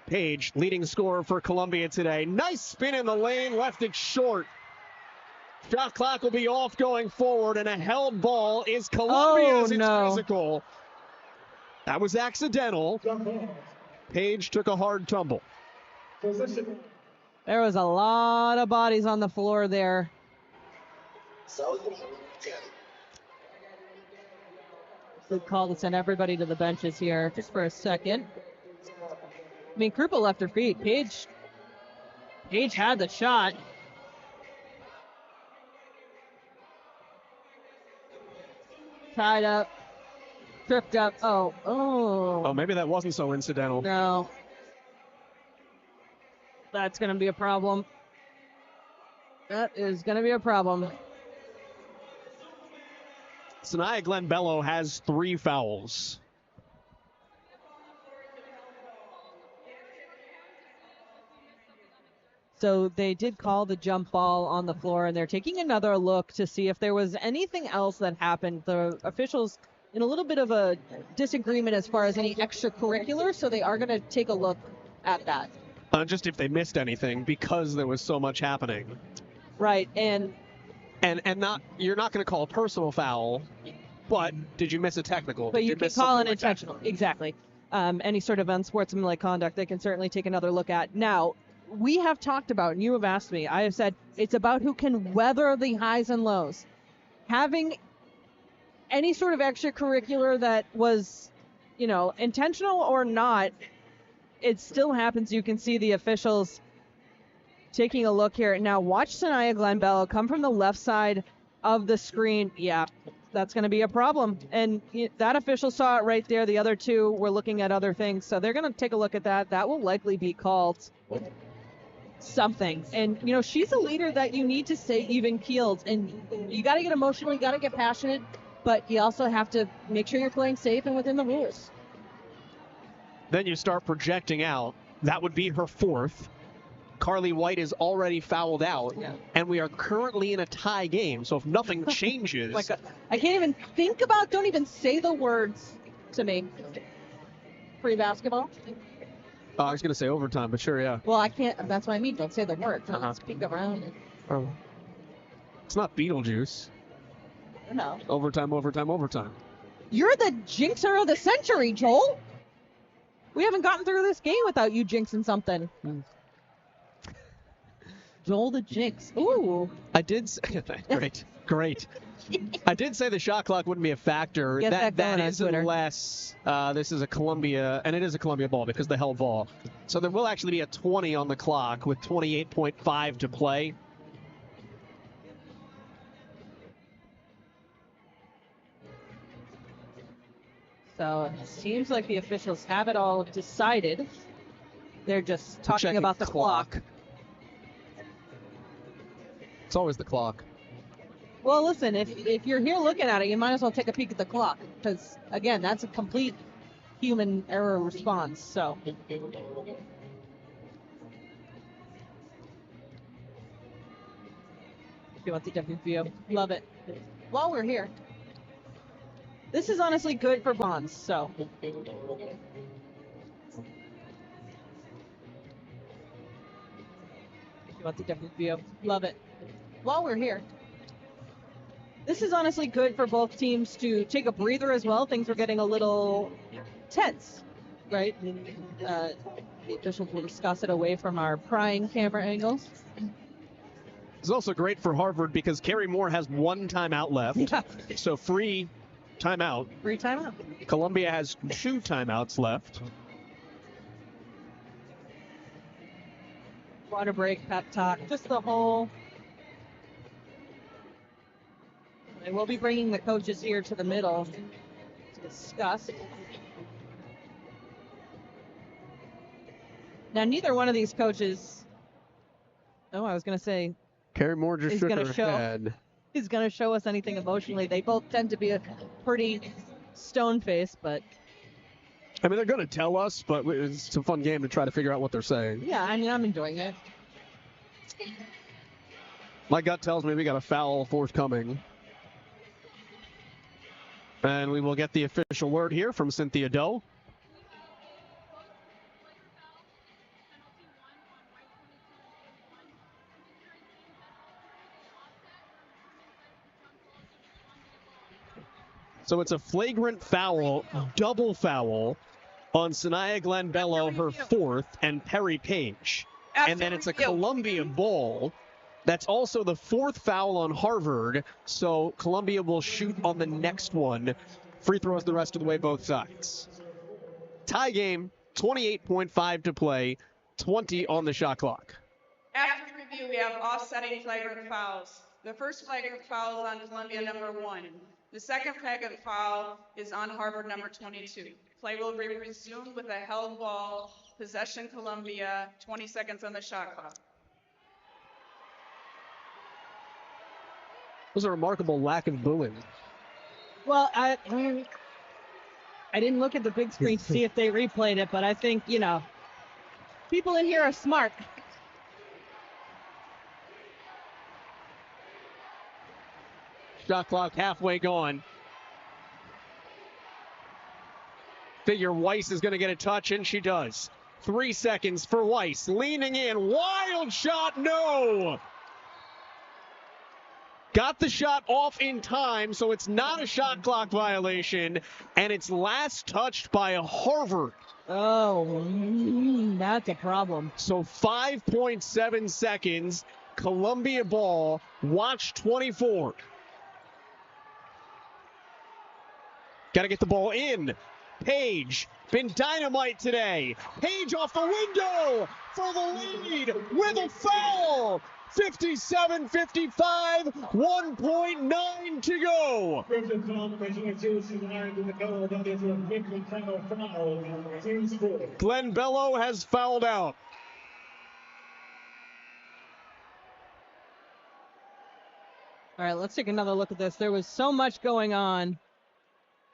Page, leading scorer for Columbia today. Nice spin in the lane, left it short. Shot clock will be off going forward, and a held ball is Columbia's. Oh, no. It's physical. That was accidental. Page took a hard tumble. There was a lot of bodies on the floor there. Good call to send everybody to the benches here just for a second. I mean, Krupa left her feet. Page had the shot. Tied up. Tripped up. Oh, Maybe that wasn't so incidental. no. That's going to be a problem. That is going to be a problem. Sanaya Glenbello has 3 fouls. So they did call the jump ball on the floor, and they're taking another look to see if there was anything else that happened. The officials in a little bit of a disagreement as far as any extracurricular, so they are going to take a look at that. Just if they missed anything, because there was so much happening. Right, and not, you're not going to call a personal foul, but did you miss a technical? but you can call an intentional. Like exactly. Any sort of unsportsmanlike conduct, they can certainly take another look at. Now, we have talked about, and you have asked me, I have said, it's about who can weather the highs and lows. Having any sort of extracurricular that was, intentional or not, it still happens. You can see the officials taking a look here. Now, watch Sanaya Glenbello come from the left side of the screen. Yeah, that's going to be a problem. And that official saw it right there. The other 2 were looking at other things. So they're going to take a look at that. That will likely be called something. And, she's a leader that you need to stay even keeled. And you got to get emotional. You got to get passionate. But you also have to make sure you're playing safe and within the rules. Then you start projecting out. That would be her 4th. Carly White is already fouled out, and we are currently in a tie game. So if nothing changes, I can't even think about. Don't even say the words to me. Free basketball. I was going to say overtime, but sure, yeah. Well, I can't. That's what I mean. Don't say the words. Don't speak around it. It's not Beetlejuice. No. Overtime, overtime, overtime. You're the jinxer of the century, Joel. We haven't gotten through this game without you jinxing something. Joel the jinx. Ooh. I did say, great. I did say the shot clock wouldn't be a factor. Get that going on is Twitter. unless this is a Columbia, and it is a Columbia ball because the held ball. So there will actually be a 20 on the clock with 28.5 to play. So it seems like the officials have it all decided. They're just talking Checking about the clock. It's always the clock. Well, listen, if you're here looking at it, you might as well take a peek at the clock. Because, again, that's a complete human error response. So. If you want the different view, love it. While we're here, this is honestly good for bonds. So. If you want the different view, love it. While we're here, this is honestly good for both teams to take a breather as well. Things are getting a little tense, right? The officials will discuss it away from our prying camera angles. It's also great for Harvard because Carrie Moore has one timeout left. Yeah. So free timeout. Free timeout. Columbia has 2 timeouts left. Water break, pep talk, just the whole. And we'll be bringing the coaches here to the middle to discuss. Now, neither one of these coaches. Oh, I was going to say. Carrie Moore just shook her head. Is going to show us anything emotionally. They both tend to be a pretty stone face, but. I mean, they're going to tell us, but it's a fun game to try to figure out what they're saying. Yeah, I mean, I'm enjoying it. My gut tells me we got a foul forthcoming. And we will get the official word here from Cynthia Doe. So it's a flagrant foul, double foul on Sanaya Glenn-Bello, her 4th, and Perry Page. And then it's a Columbia ball. That's also the 4th foul on Harvard, so Columbia will shoot on the next one. Free throws the rest of the way, both sides. Tie game, 28.5 to play, 20 on the shot clock. After review, we have offsetting flagrant fouls. The first flagrant foul is on Columbia number 1. The second flagrant foul is on Harvard number 22. Play will be resumed with a held ball, possession Columbia, 20 seconds on the shot clock. It was a remarkable lack of booing. Well, I didn't look at the big screen to see if they replayed it, but I think, people in here are smart. Shot clock halfway gone. Figure Weiss is going to get a touch, and she does. 3 seconds for Weiss. Leaning in. Wild shot. No. Got the shot off in time, so it's not a shot clock violation, and it's last touched by a Harvard. Oh, that's a problem. So 5.7 seconds. Columbia ball. Watch 24. Got to get the ball in. Page, been dynamite today. Page off the window for the lead with a foul. 57-55, 1.9 to go. Glenn-Bello has fouled out. All right, let's take another look at this. There was so much going on.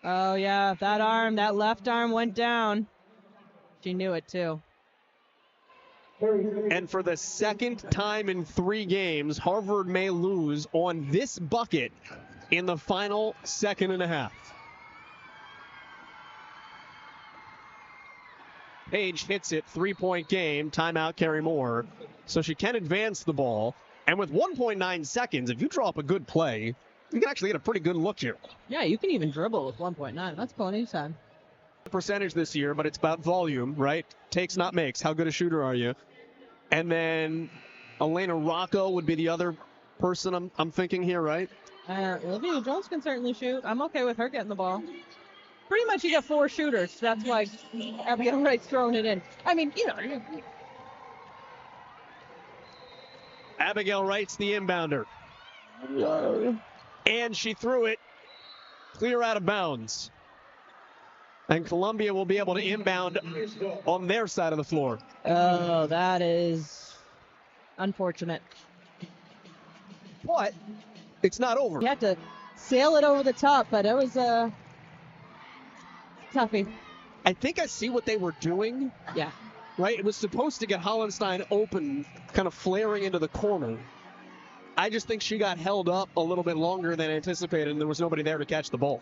Oh, yeah, that left arm went down. She knew it, too. And for the second time in 3 games, Harvard may lose on this bucket in the final second and a half. Page hits it, 3-point game, timeout Carrie Moore. So she can advance the ball. And with 1.9 seconds, if you draw up a good play, You can actually get a pretty good look here. Yeah, you can even dribble with 1.9. That's plenty of time. Percentage this year, but it's about volume, right? Takes, not makes. How good a shooter are you? And then Elena Rocco would be the other person I'm thinking here, right? Olivia Jones can certainly shoot. I'm okay with her getting the ball. Pretty much you get 4 shooters. That's why Abigail Wright's throwing it in. I mean, Abigail Wright's the inbounder. And she threw it clear out of bounds. And Columbia will be able to inbound on their side of the floor. Oh, that is unfortunate. But it's not over. You had to sail it over the top, but it was a toughie. I think I see what they were doing. Yeah. Right? It was supposed to get Hollenstein open, kind of flaring into the corner. I just think she got held up a little bit longer than anticipated, and there was nobody there to catch the ball.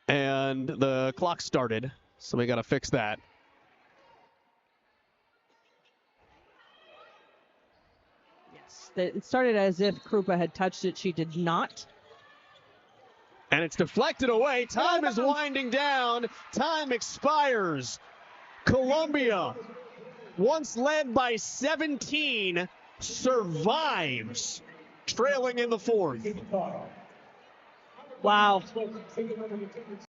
And the clock started, so we got to fix that. Yes. It started as if Krupa had touched it. She did not. And it's deflected away. Time is winding down. Time expires. Columbia, once led by 17, survives, trailing in the fourth. Wow.